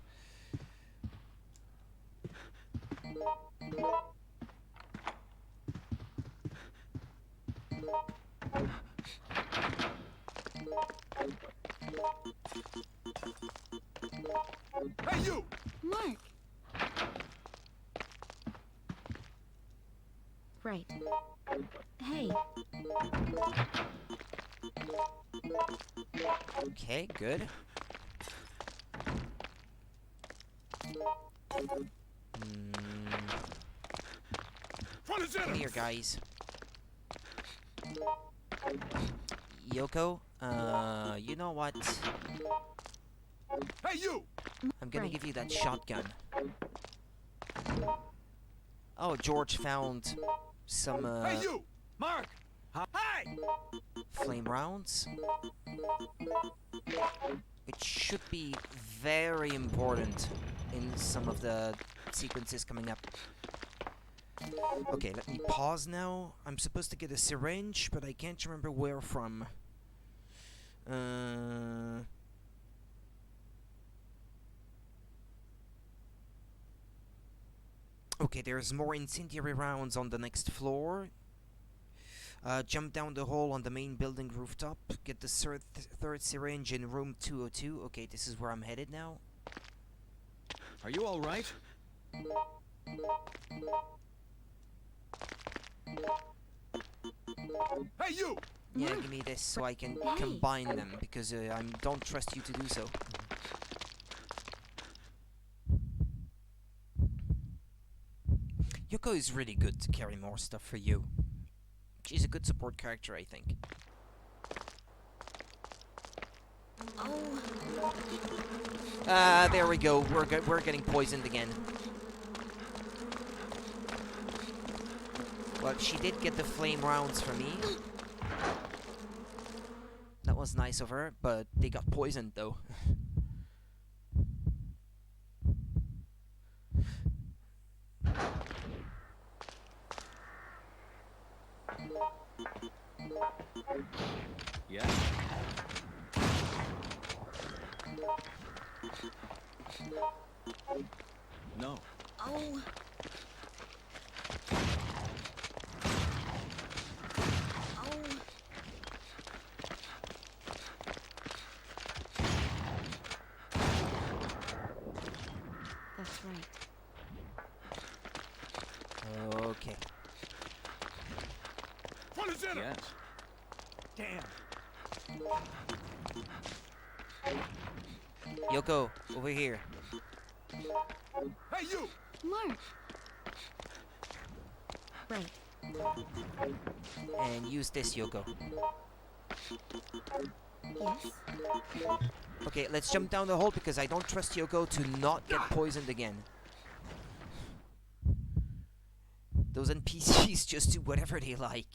Hey, you! Mark! Right. Hey. Okay, good. Come here, guys. Yoko, you know what? Hey, you! I'm gonna Right. give you that shotgun. Oh, George found some Hey, you! Mark! Hey! flame rounds. It should be very important in some of the sequences coming up. Okay, let me pause now. I'm supposed to get a syringe, but I can't remember where from. Okay, there's more incendiary rounds on the next floor. Jump down the hole on the main building rooftop. Get the third syringe in room 202. Okay, this is where I'm headed now. Are you all right? Hey, you! Yeah, give me this so I can Hey. combine them, because I don't trust you to do so. Yoko is really good to carry more stuff for you. She's a good support character, I think. Oh. There we go. We're getting poisoned again. Well, she did get the flame rounds for me. That was nice of her, but they got poisoned though. Yeah? No. Oh. Oh. That's right. Okay. Front and center! Yes. Damn. Yoko, over here. Hey, you! Mark. Right. And use this, Yoko. Yes. Okay, let's jump down the hole because I don't trust Yoko to not get poisoned again. Those NPCs just do whatever they like.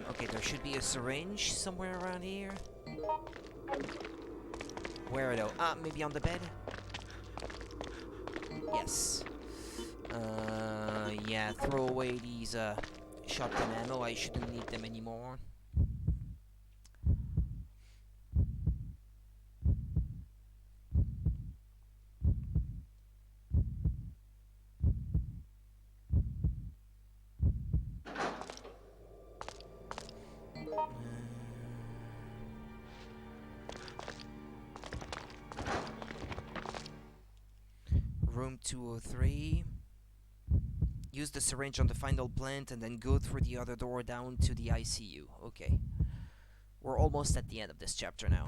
Okay, there should be a syringe somewhere around here. Where though? Ah, maybe on the bed? Yes. Yeah, throw away these shotgun ammo. I shouldn't need them anymore. Room 203. Use the syringe on the final plant and then go through the other door down to the ICU. Okay. We're almost at the end of this chapter now.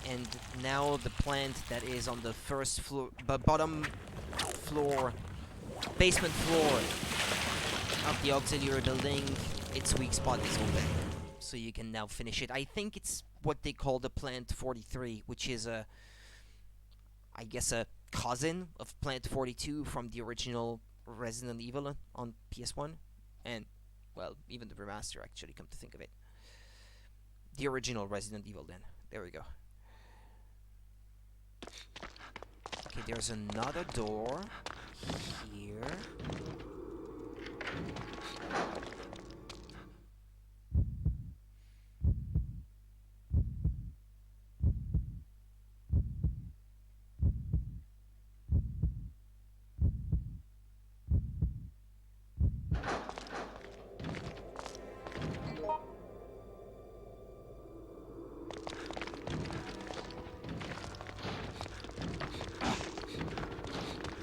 And now the plant that is on the first floor, bottom floor, basement floor of the auxiliary building, its weak spot is open. So you can now finish it. I think it's what they call the Plant 43, which is I guess a cousin of Plant 42 from the original Resident Evil on PS1. And, well, even the remaster actually, come to think of it. The original Resident Evil then. There we go. Okay, there's another door here.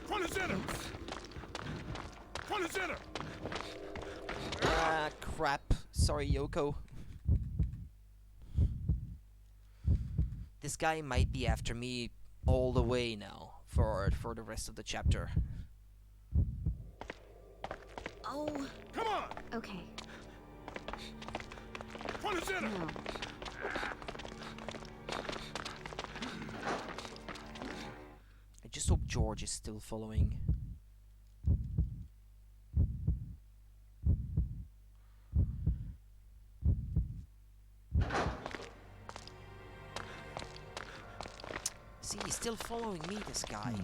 Front and center! Front and center! Ah, crap. Sorry, Yoko. This guy might be after me all the way now for the rest of the chapter. Oh. Come on! Okay. Front and center! No. I just hope George is still following. See, he's still following me, this guy.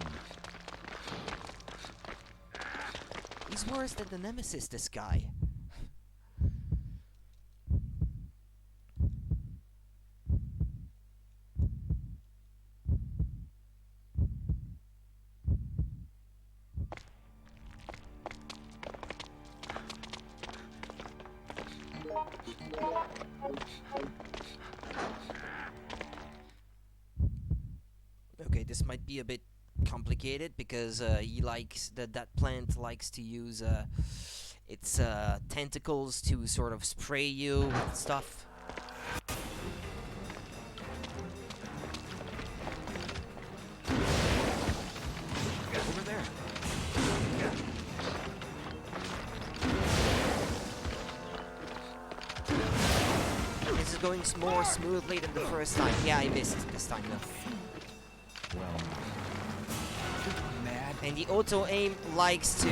He's worse than the Nemesis, this guy. Okay, this might be a bit complicated because he likes that plant likes to use its tentacles to sort of spray you with stuff. going more smoothly than the first time. Yeah, I missed this time though. Well, mad. And the auto aim likes to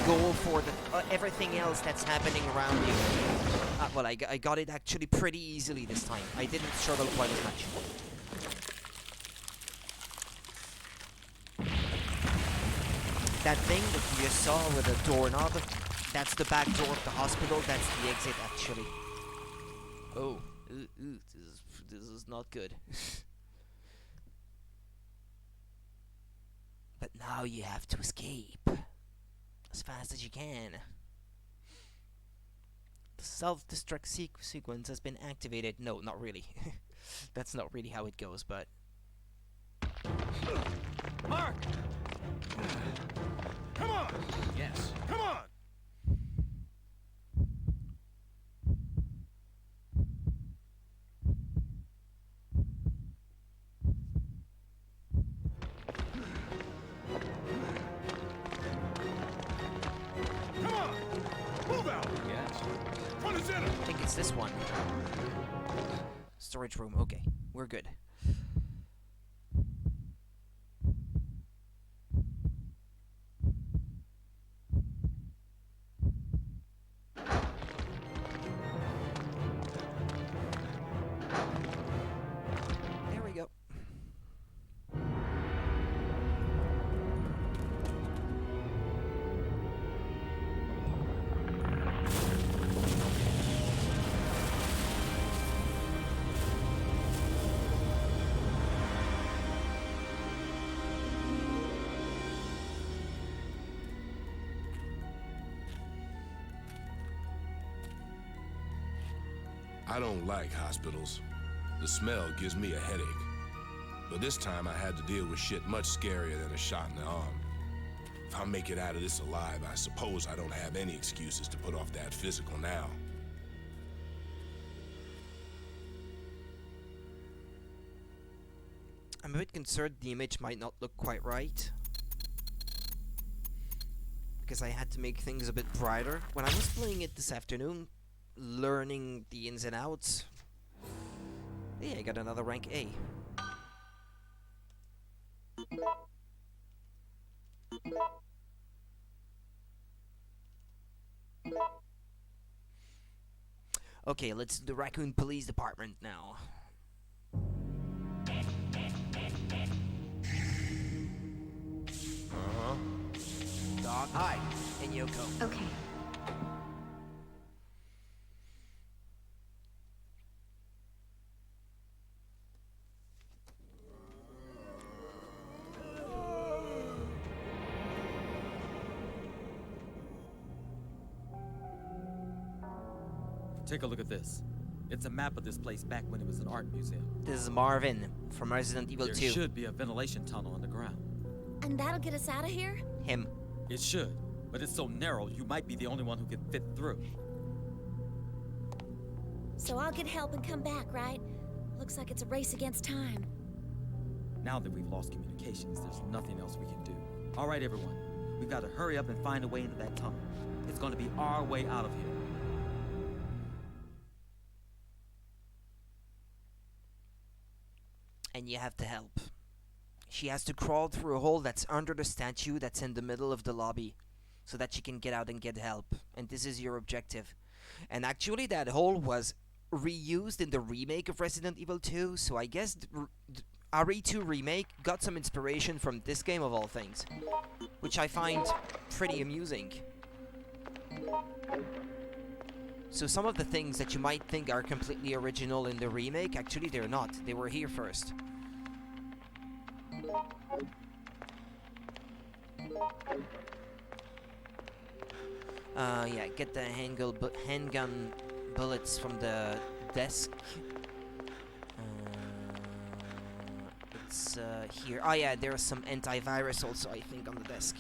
go for the everything else that's happening around you. Well, I got it actually pretty easily this time. I didn't struggle quite as much. That thing that you just saw with the doorknob, that's the back door of the hospital. That's the exit actually. Oh, this is not good. But now you have to escape as fast as you can. The self-destruct sequence has been activated. No, not really. That's not really how it goes, but... Mark! Come on! Yes. Come on! Come on! Move out! Yes. Front and center! I think it's this one. Storage room. Okay, we're good. There we go. I don't like hospitals. The smell gives me a headache. But this time I had to deal with shit much scarier than a shot in the arm. If I make it out of this alive, I suppose I don't have any excuses to put off that physical now. I'm a bit concerned the image might not look quite right. Because I had to make things a bit brighter. When I was playing it this afternoon, learning the ins and outs. Yeah, I got another rank A. Okay, let's do the Raccoon Police Department now. Doc, hi, and Yoko. Okay. Take a look at this. It's a map of this place back when it was an art museum. This is Marvin from Resident Evil There 2. should be a ventilation tunnel underground. And that'll get us out of here? Him. It should, but it's so narrow you might be the only one who can fit through. So I'll get help and come back, right? Looks like it's a race against time. Now that we've lost communications, there's nothing else we can do. All right, everyone. We've got to hurry up and find a way into that tunnel. It's going to be our way out of here. And you have to help. She has to crawl through a hole that's under the statue that's in the middle of the lobby so that she can get out and get help. And this is your objective. And actually that hole was reused in the remake of Resident Evil 2, so I guess RE2 remake got some inspiration from this game of all things, which I find pretty amusing. So some of the things that you might think are completely original in the remake, actually they're not. They were here first. Yeah, get the handgun bullets from the desk. It's here. Oh yeah, there's some antivirus also, I think, on the desk.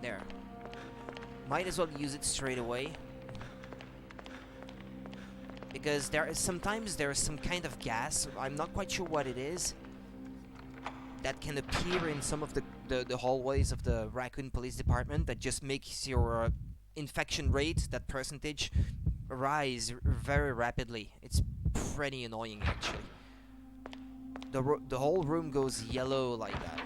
There. Might as well use it straight away. because sometimes there's some kind of gas, I'm not quite sure what it is, that can appear in some of the hallways of the Raccoon Police Department that just makes your infection rate, that percentage, rise very rapidly. It's pretty annoying, actually. The whole room goes yellow like that.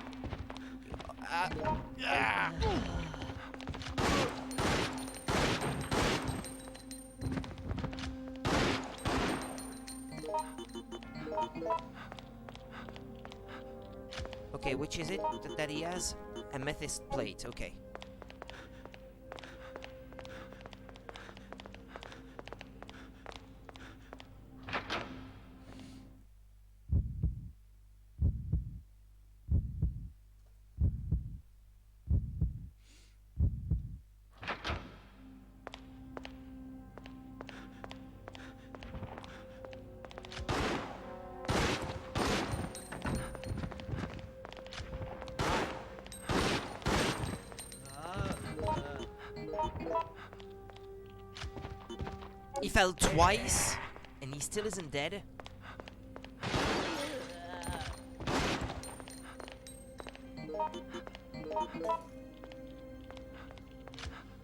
Okay, which is it that he has? Amethyst plate, okay. He fell twice, and he still isn't dead.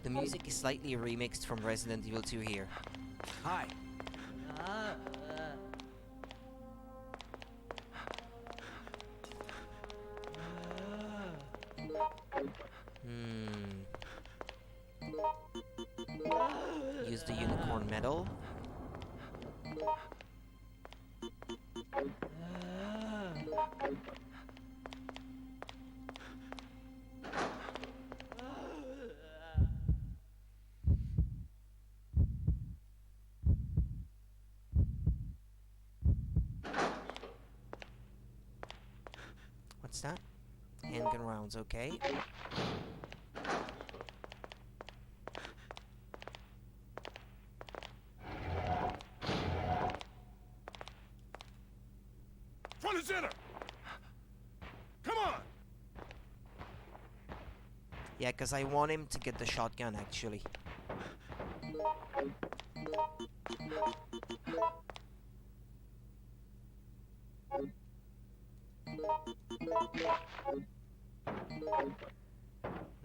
The music is slightly remixed from Resident Evil 2 here. Hi. Use the unicorn medal. What's that? Handgun rounds, okay. Front and center! Come on! Yeah, because I want him to get the shotgun, actually.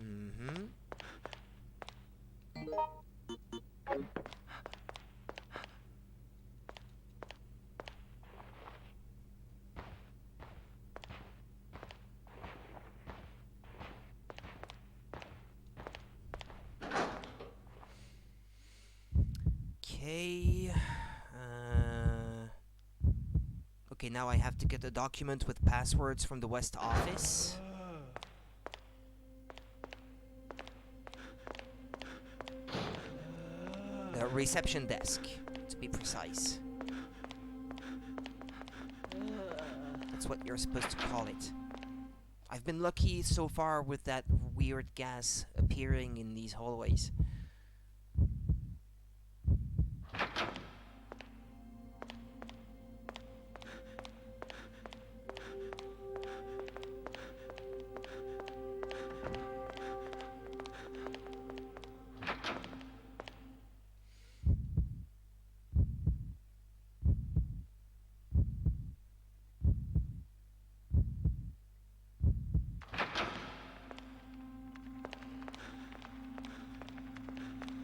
Mm-hmm. Okay. Okay, now I have to get a document with passwords from the West office. The reception desk, to be precise. That's what you're supposed to call it. I've been lucky so far with that weird gas appearing in these hallways.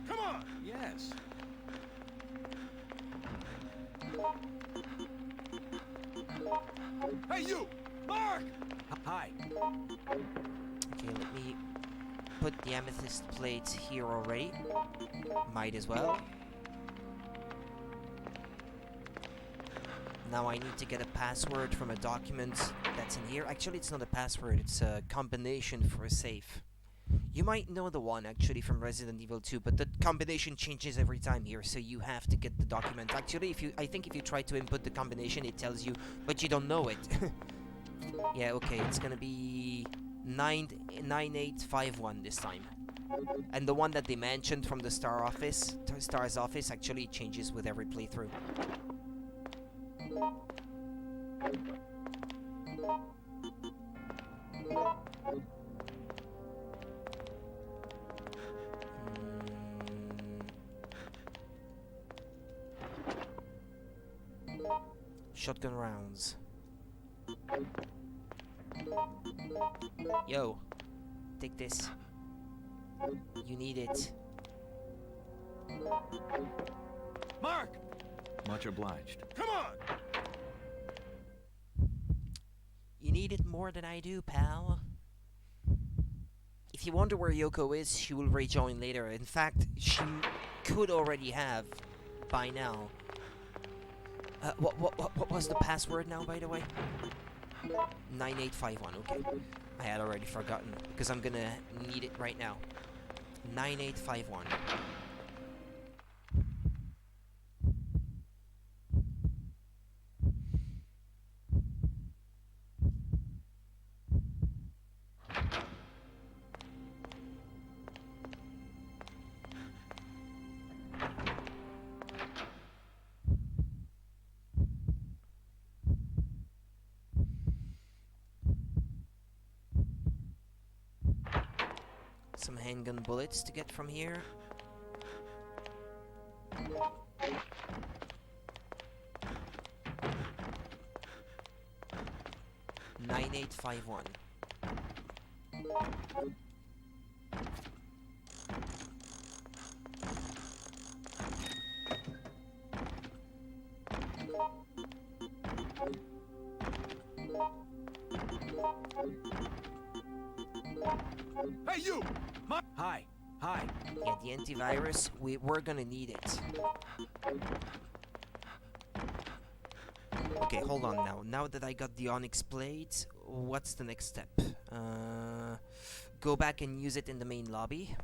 Come on! Yes. Hey, you! Mark! Hi. Okay, let me put the amethyst plates here already. Might as well. Now I need to get a password from a document that's in here. Actually, it's not a password, it's a combination for a safe. You might know the one actually from Resident Evil 2, but the combination changes every time here, so you have to get the document. Actually, I think if you try to input the combination, it tells you, but you don't know it. Yeah, okay, it's gonna be 9851 this time. And the one that they mentioned from the Star's office actually changes with every playthrough. Shotgun rounds. Yo, take this. You need it. Mark! Much obliged. Come on! You need it more than I do, pal. If you wonder where Yoko is, she will rejoin later. In fact, she could already have by now. What was the password now, by the way? 9851, okay. I had already forgotten, because I'm gonna need it right now. 9851. Some handgun bullets to get from here. Nine 9851. Hey, you! Hi. Hi. Yeah, the antivirus, we're gonna need it. Okay, hold on now. Now that I got the Onyx plate, what's the next step? Go back and use it in the main lobby.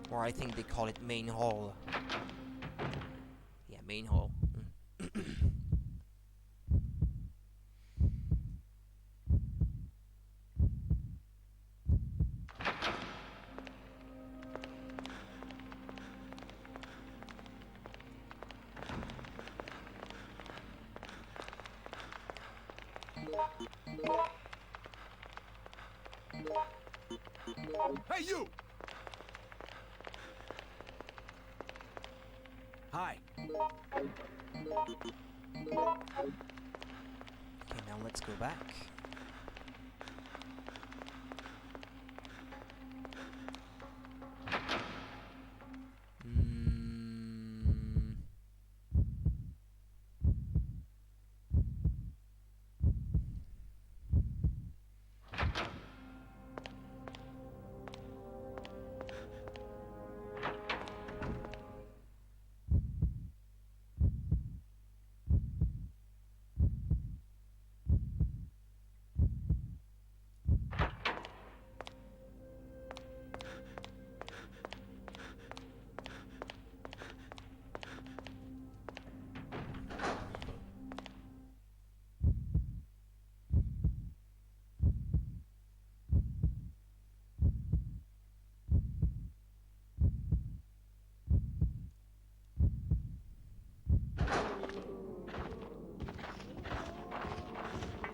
Or I think they call it main hall. Yeah, main hall. Hey, you! Hi. Okay, now let's go back.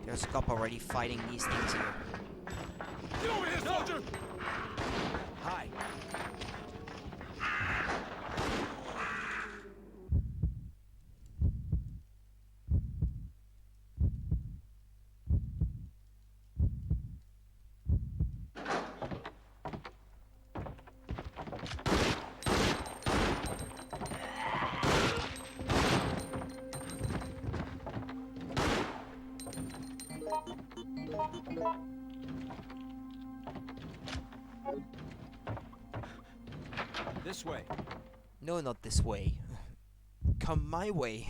There's a cop already fighting these things here. Get over here, soldier! Hi. This way. No, not this way. Come my way.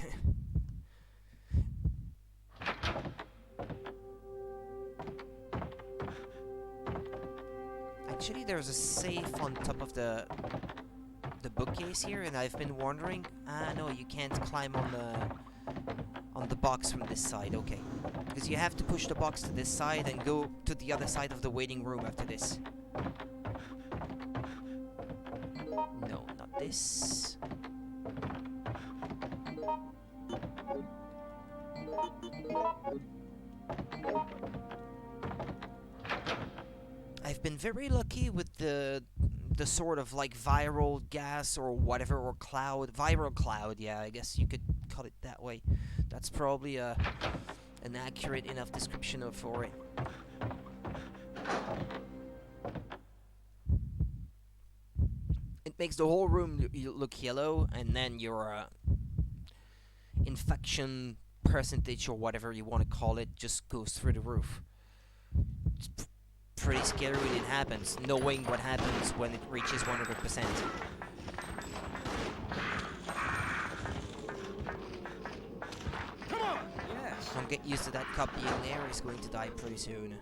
Actually, there's a safe on top of the bookcase here, and I've been wondering. Ah, no, you can't climb on the box from this side. Okay, because you have to push the box to this side and go to the other side of the waiting room after this. No, not this. been very lucky with the sort of like viral gas or whatever, or viral cloud. Yeah, I guess you could call it that way. That's probably an accurate enough description for it. It makes the whole room look yellow, and then your infection percentage or whatever you want to call it just goes through the roof. It's pretty scary when it happens, knowing what happens when it reaches 100%. Come on! Yes. Don't get used to that cop being there, he's going to die pretty soon.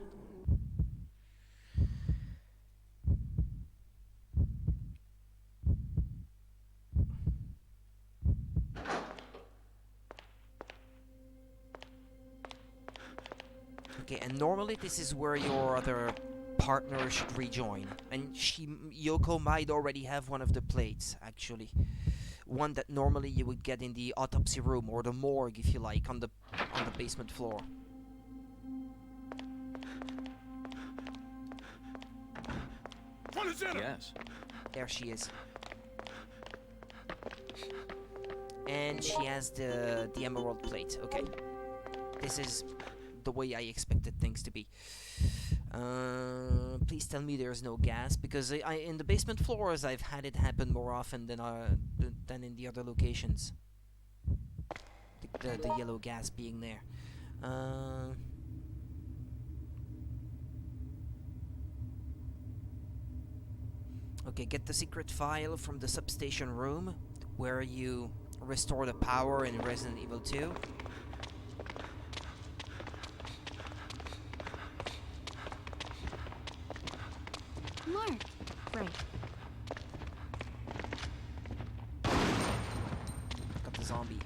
Okay, and normally this is where your other partner should rejoin, and Yoko might already have one of the plates, actually. One that normally you would get in the autopsy room, or the morgue, if you like, on the basement floor. Front and center! Yes. There she is. And she has the emerald plate. Okay. This is the way I expected things to be. Please tell me there's no gas, because I in the basement floors I've had it happen more often than in the other locations. The yellow gas being there. Okay, get the secret file from the substation room, where you restore the power in Resident Evil 2. Mark. Right. Got the zombie.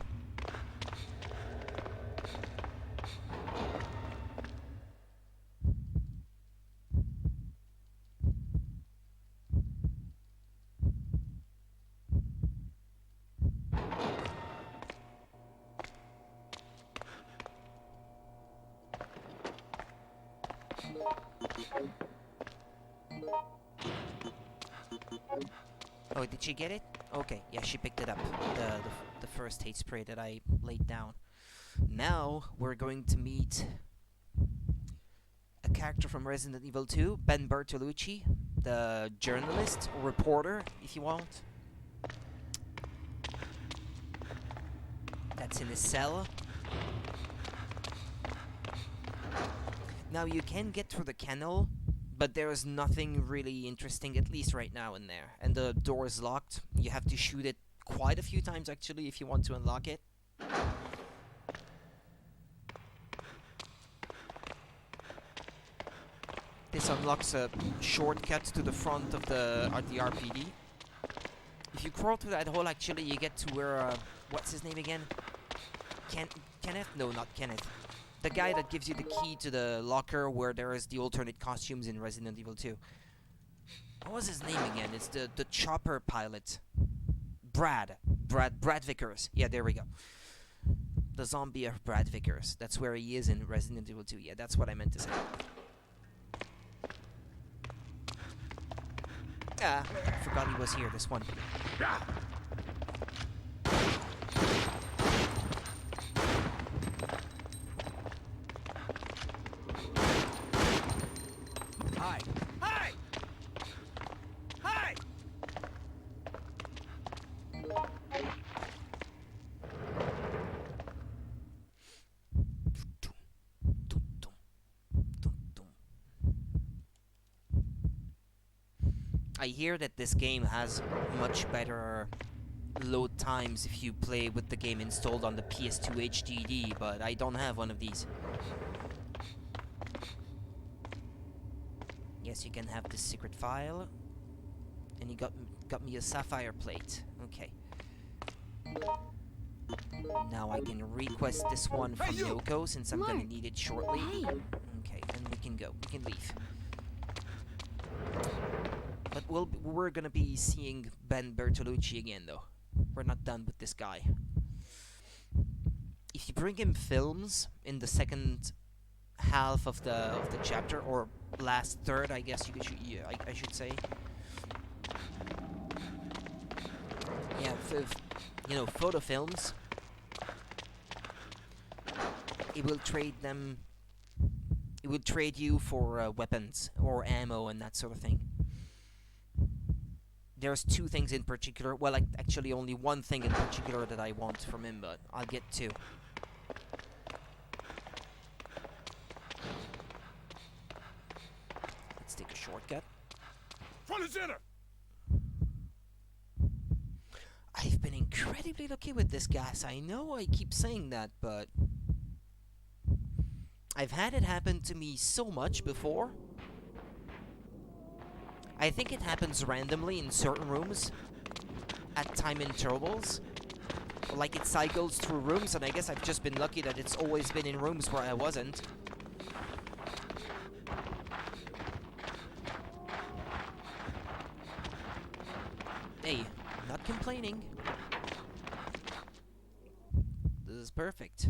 Oh, did she get it? Okay, yeah, she picked it up. The first hate spray that I laid down. Now we're going to meet a character from Resident Evil 2, Ben Bertolucci, the journalist or reporter, if you want. That's in his cell. Now you can get through the kennel, but there is nothing really interesting, at least right now, in there. And the door is locked. You have to shoot it quite a few times, actually, if you want to unlock it. This unlocks a shortcut to the front of the RPD. If you crawl through that hole, actually, you get to where, what's his name again? Kenneth? No, not Kenneth. The guy that gives you the key to the locker where there is the alternate costumes in Resident Evil 2. What was his name again? It's the chopper pilot. Brad Vickers. Yeah, there we go. The zombie of Brad Vickers. That's where he is in Resident Evil 2. Yeah, that's what I meant to say. Ah, forgot he was here, this one. Hi. Hi! Hi! I hear that this game has much better load times if you play with the game installed on the PS2 HDD, but I don't have one of these. Yes, you can have this secret file. And you got me a sapphire plate. Okay. Now I can request this one from Yoko, since I'm gonna need it shortly. Okay, then we can go. We can leave. But we're gonna be seeing Ben Bertolucci again, though. We're not done with this guy. If you bring him films in the second half of the chapter, or last third, I guess yeah, I should say. Yeah, you know, photo films. It will trade them. It will trade you for weapons or ammo and that sort of thing. There's two things in particular. Well, actually only one thing in particular that I want from him, but I'll get to. Let's take a shortcut. Front and center! I've been incredibly lucky with this gas. I know I keep saying that, but I've had it happen to me so much before. I think it happens randomly in certain rooms at time intervals. Like it cycles through rooms, and I guess I've just been lucky that it's always been in rooms where I wasn't. Hey, not complaining. This is perfect.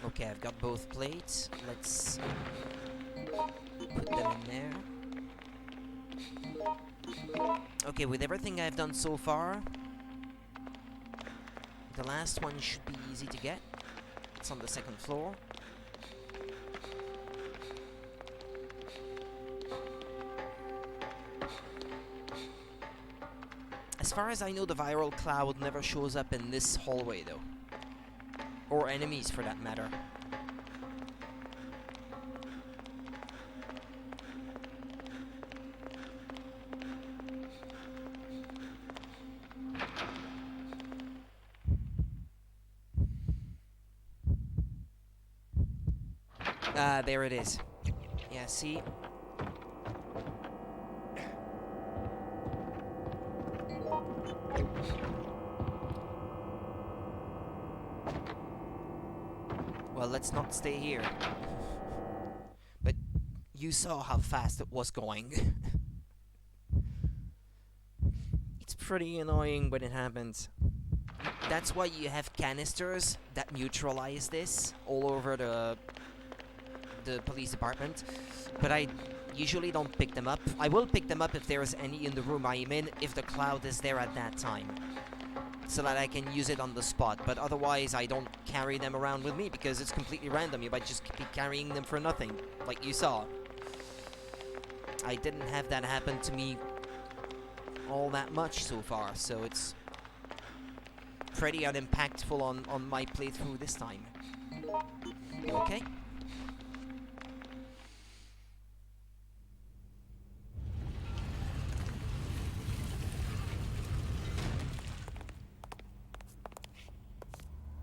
Okay, I've got both plates. Let's put them in there. Okay, with everything I've done so far, the last one should be easy to get. It's on the second floor. As far as I know, the viral cloud never shows up in this hallway, though. Or enemies, for that matter. There it is. Yeah, see? Well, let's not stay here. But you saw how fast it was going. It's pretty annoying when it happens. That's why you have canisters that neutralize this all over the police department. But I usually don't pick them up. I will pick them up if there is any in the room I am in, if the cloud is there at that time, so that I can use it on the spot. But otherwise, I don't carry them around with me because it's completely random. You might just be carrying them for nothing, like you saw. I didn't have that happen to me all that much so far, so it's pretty unimpactful on my playthrough this time. Okay?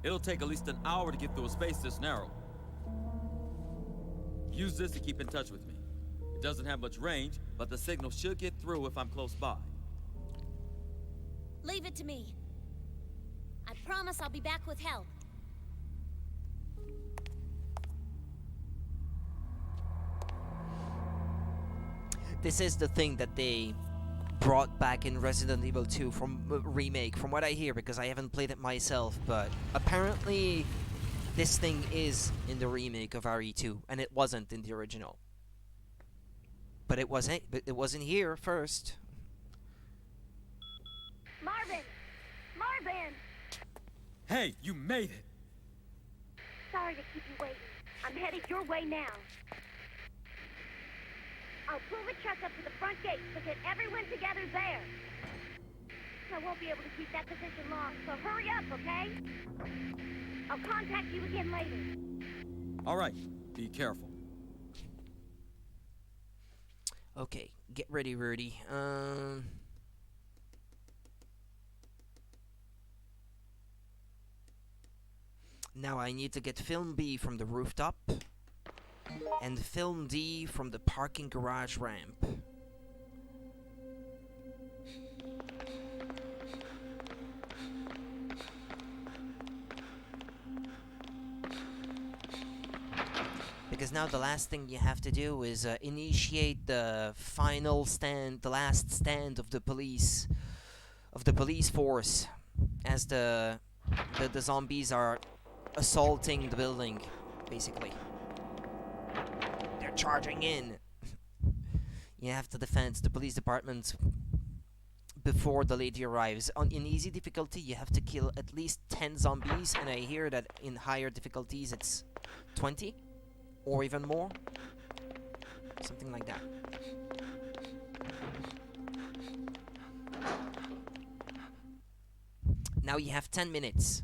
It'll take at least an hour to get through a space this narrow. Use this to keep in touch with me. It doesn't have much range, but the signal should get through if I'm close by. Leave it to me. I promise I'll be back with help. This is the thing that they brought back in Resident Evil 2 from remake, from what I hear, because I haven't played it myself, but apparently this thing is in the remake of RE2, and it wasn't in the original. But it wasn't here first. Marvin! Marvin! Hey, you made it! Sorry to keep you waiting. I'm headed your way now. I'll pull the truck up to the front gate, so get everyone together there. I won't be able to keep that position long, so hurry up, okay? I'll contact you again later. All right, be careful. Okay, get ready, Rudy. Now I need to get film B from the rooftop and film D from the parking garage ramp. Because now the last thing you have to do is initiate the final stand, the last stand of the police force, as the zombies are assaulting the building, basically. They're charging in. You have to defend the police department before the lady arrives. In easy difficulty, you have to kill at least 10 zombies, and I hear that in higher difficulties it's 20 or even more. Something like that. Now you have 10 minutes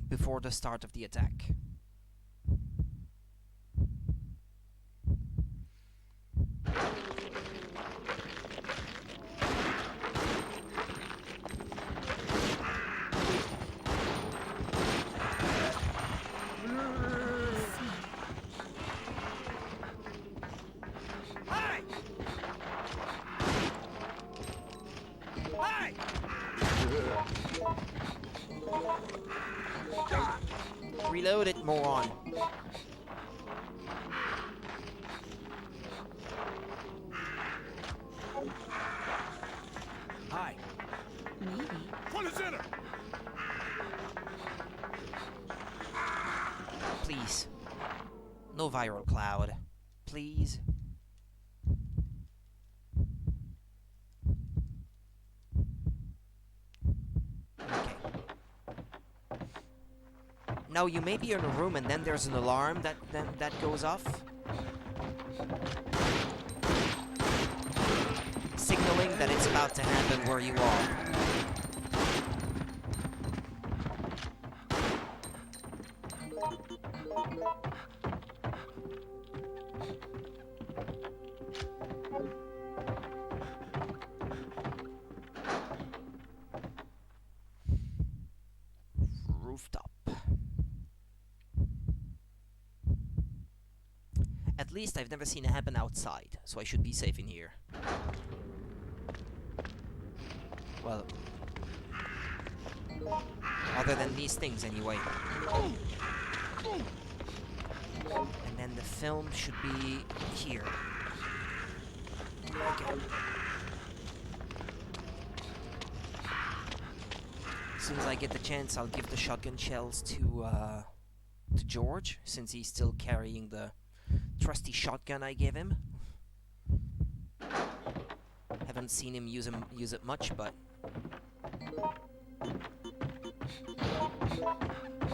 before the start of the attack. Reload it, moron. Hi. Maybe. Front and center! Please. No viral cloud. Please. Okay. Now you may be in a room and then there's an alarm that goes off. Signaling that it's about to happen where you are. Rooftop. At least I've never seen it happen outside, so I should be safe in here. Well, other than these things anyway. And then the film should be here. Okay. As soon as I get the chance, I'll give the shotgun shells to George, since he's still carrying the trusty shotgun I gave him. Haven't seen him use it much, but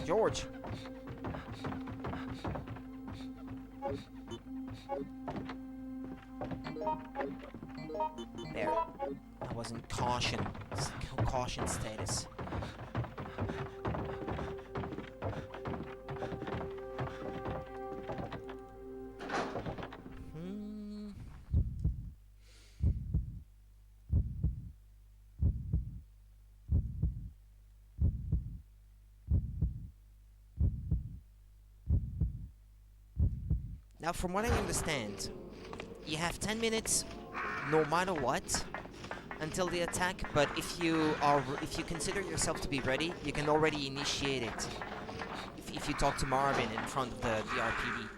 George. There. I was in caution status. Now, from what I understand, you have 10 minutes, no matter what, until the attack. But if you consider yourself to be ready, you can already initiate it. If you talk to Marvin in front of the RPD.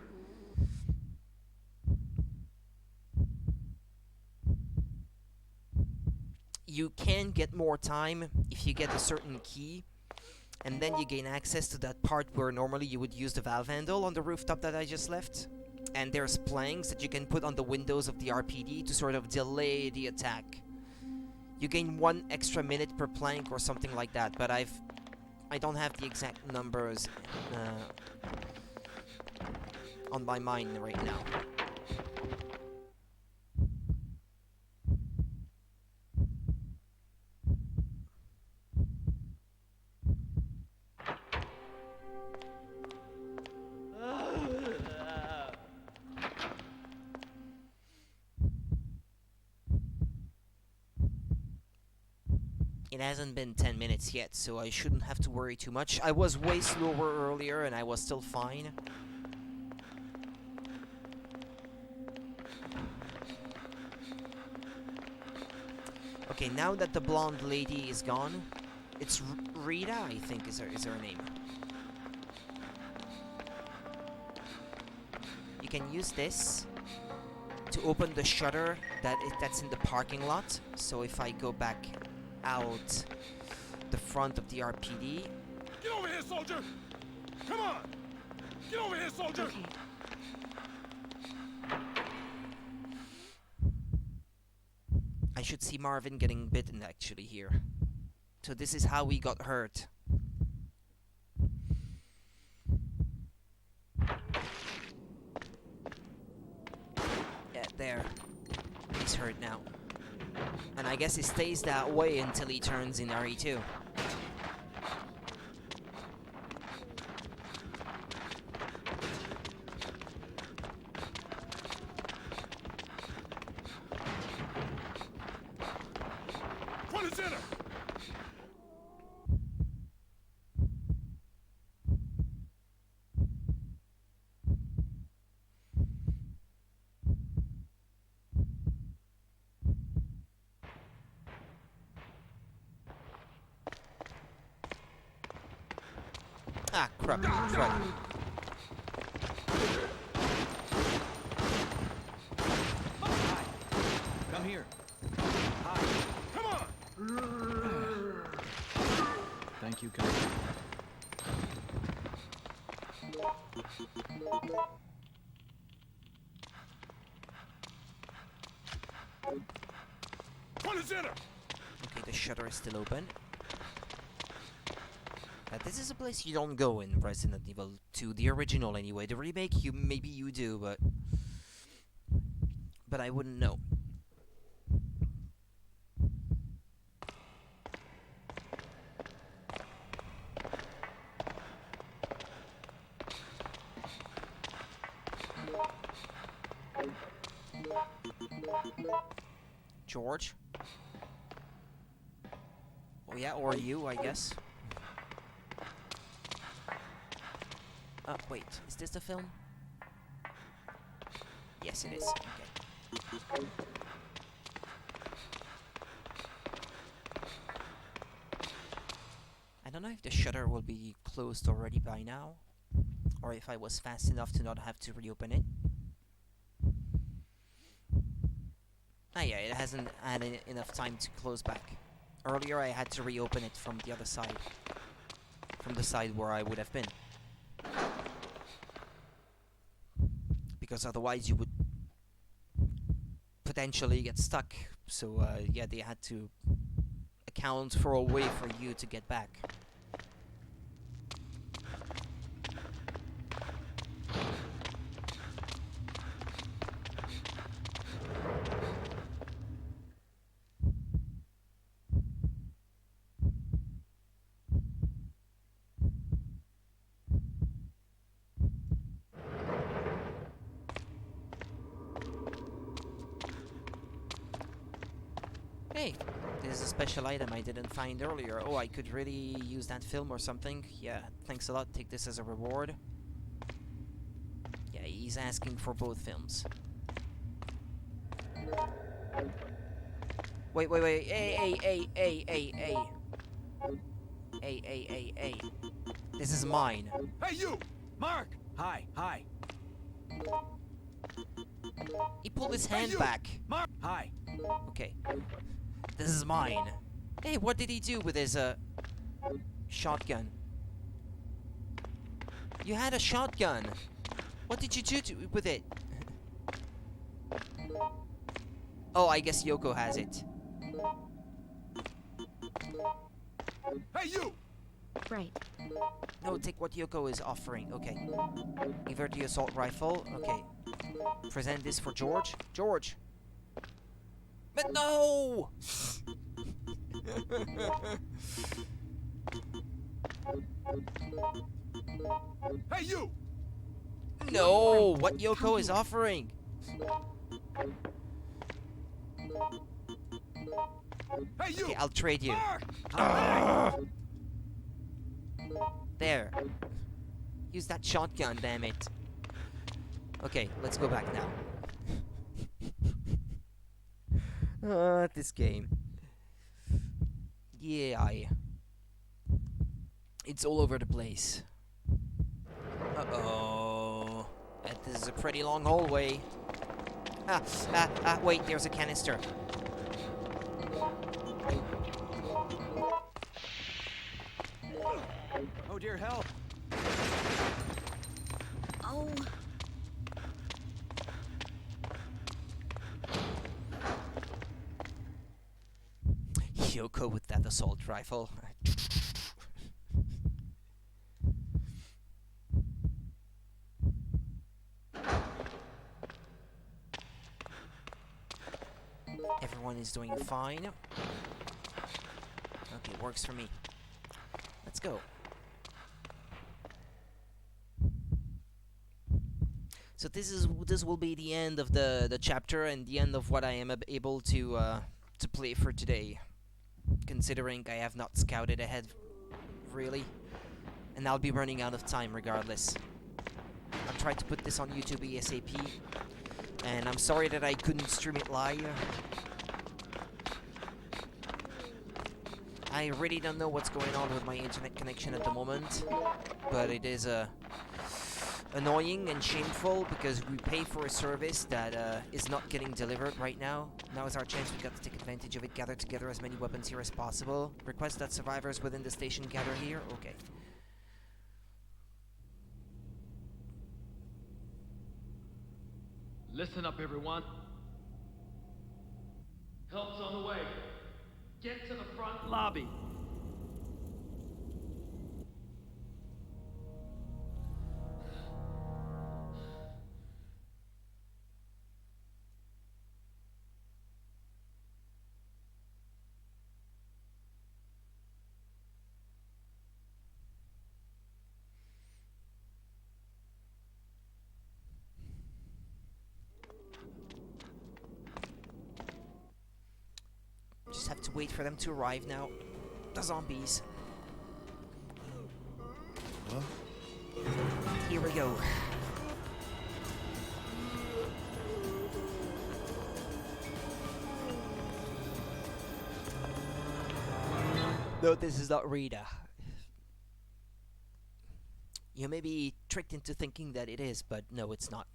You can get more time if you get a certain key, and then you gain access to that part where normally you would use the valve handle on the rooftop that I just left. And there's planks that you can put on the windows of the RPD to sort of delay the attack. You gain 1 extra minute per plank or something like that, but I don't have the exact numbers on my mind right now. It hasn't been 10 minutes yet, so I shouldn't have to worry too much. I was way slower earlier and I was still fine. Okay, now that the blonde lady is gone, it's Rita, I think is her name. can use this to open the shutter that's in the parking lot. So if I go back out the front of the RPD... Get over here, soldier! Come on! Get over here, soldier! Okay. I should see Marvin getting bitten actually here. So this is how he got hurt. Yeah, there. He's hurt now. And I guess he stays that way until he turns in RE2. Front and center! Ah, crap. That's right. Hi. Come here. Hi. Come on! Thank you, Captain. Front and center! Okay, the shutter is still open. This is a place you don't go in Resident Evil 2, the original anyway. The remake, maybe you do, but I wouldn't know. George? Oh yeah, or you, I guess. Wait, is this the film? Yes, it is. Okay. I don't know if the shutter will be closed already by now, or if I was fast enough to not have to reopen it. Ah yeah, it hasn't had enough time to close back. Earlier I had to reopen it from the other side. From the side where I would have been. Because otherwise you would potentially get stuck. So yeah, they had to account for a way for you to get back. Hey, this is a special item I didn't find earlier. Oh, I could really use that film or something. Yeah, thanks a lot. Take this as a reward. Yeah, he's asking for both films. Wait. Hey. Hey. This is mine. Hey, you! Mark! Hi. He pulled his hand back. Mark! Hi. Okay. This is mine. Hey, what did he do with his, shotgun? You had a shotgun. What did you do with it? Oh, I guess Yoko has it. Hey, you! Right. No, take what Yoko is offering. Okay. Give her the assault rifle. Okay. Present this for George. George! But no! Hey, you! No! What Yoko is offering? Hey, you! Okay, I'll trade you. Mark! There. Use that shotgun, damn it. Okay, let's go back now. This game. Yeah, it's all over the place. Uh-oh. This is a pretty long hallway. Wait, there's a canister. Oh dear, help! Oh, Yoko with that assault rifle. Everyone is doing fine. Okay, works for me. Let's go. So this will be the end of the chapter and the end of what I am able to play for today. Considering I have not scouted ahead, really, and I'll be running out of time regardless. I'll try to put this on YouTube ASAP, and I'm sorry that I couldn't stream it live. I really don't know what's going on with my internet connection at the moment, but it is annoying and shameful because we pay for a service that is not getting delivered right now. Now is our chance. We got to take advantage of it. Gather together as many weapons here as possible. Request that survivors within the station gather here. Okay. Listen up, everyone. Help's on the way. Get to the front lobby. Just have to wait for them to arrive now. The zombies. Huh? Here we go. No, this is not Rita. You may be tricked into thinking that it is, but no, it's not.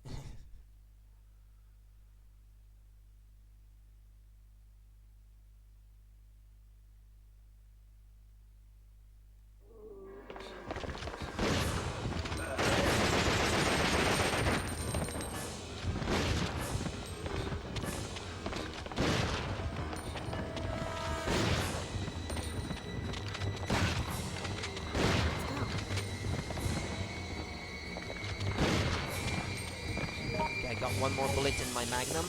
One more bullet in my magnum.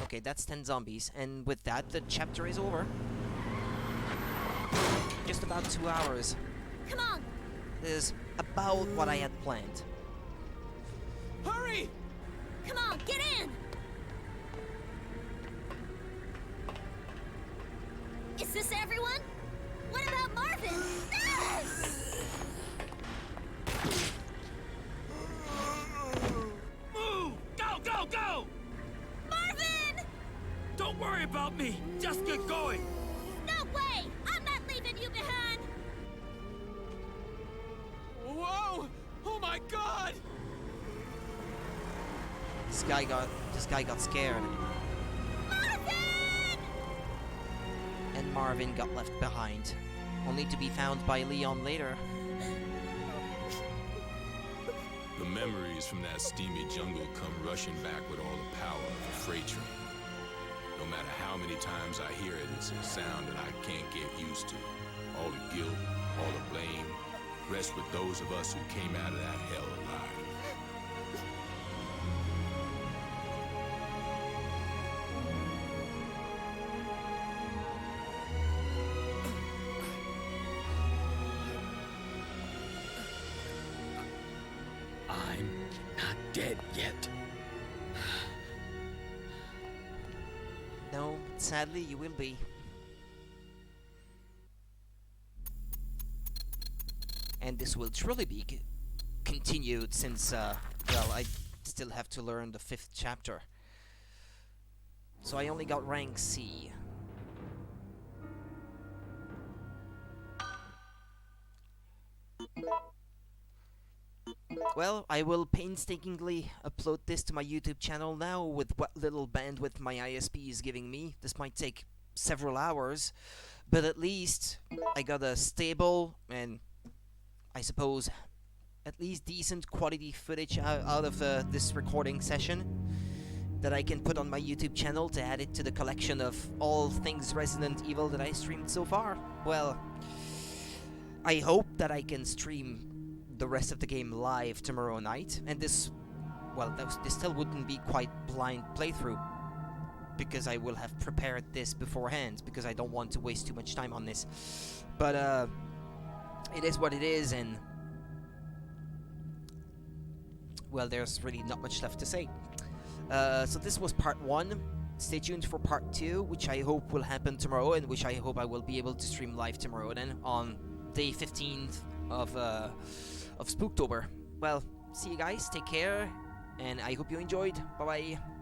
Okay, that's 10 zombies, and with that, the chapter is over. Just about 2 hours. come on! This is about what I had planned. Hurry! Come on, get in! Is this everyone? What about Marvin? Ah! Move! Go, go, go! Marvin! Don't worry about me. Just get going. No way! I'm not leaving you behind! Whoa! Oh my God! This guy got scared. Marvin! And Marvin got left behind, only to be found by Leon later. The memories from that steamy jungle come rushing back with all the power of the freight train. No matter how many times I hear it, it's a sound that I can't get used to. All the guilt, all the blame, rests with those of us who came out of that hell alive. I'm not dead yet. No, sadly you will be. And this will truly be continued since, well, I still have to learn the 5th chapter. So I only got rank C. well, I will painstakingly upload this to my YouTube channel now with what little bandwidth my ISP is giving me. This might take several hours, but at least I got a stable and, I suppose, at least decent quality footage out of this recording session that I can put on my YouTube channel to add it to the collection of all things Resident Evil that I streamed so far. Well, I hope that I can stream the rest of the game live tomorrow night, and this still wouldn't be quite blind playthrough, because I will have prepared this beforehand, because I don't want to waste too much time on this. But it is what it is, and well, there's really not much left to say. So this was part 1. Stay tuned for part 2, which I hope will happen tomorrow, and which I hope I will be able to stream live tomorrow then, on day 15th of Spooktober. Well, see you guys, take care, and I hope you enjoyed. Bye bye.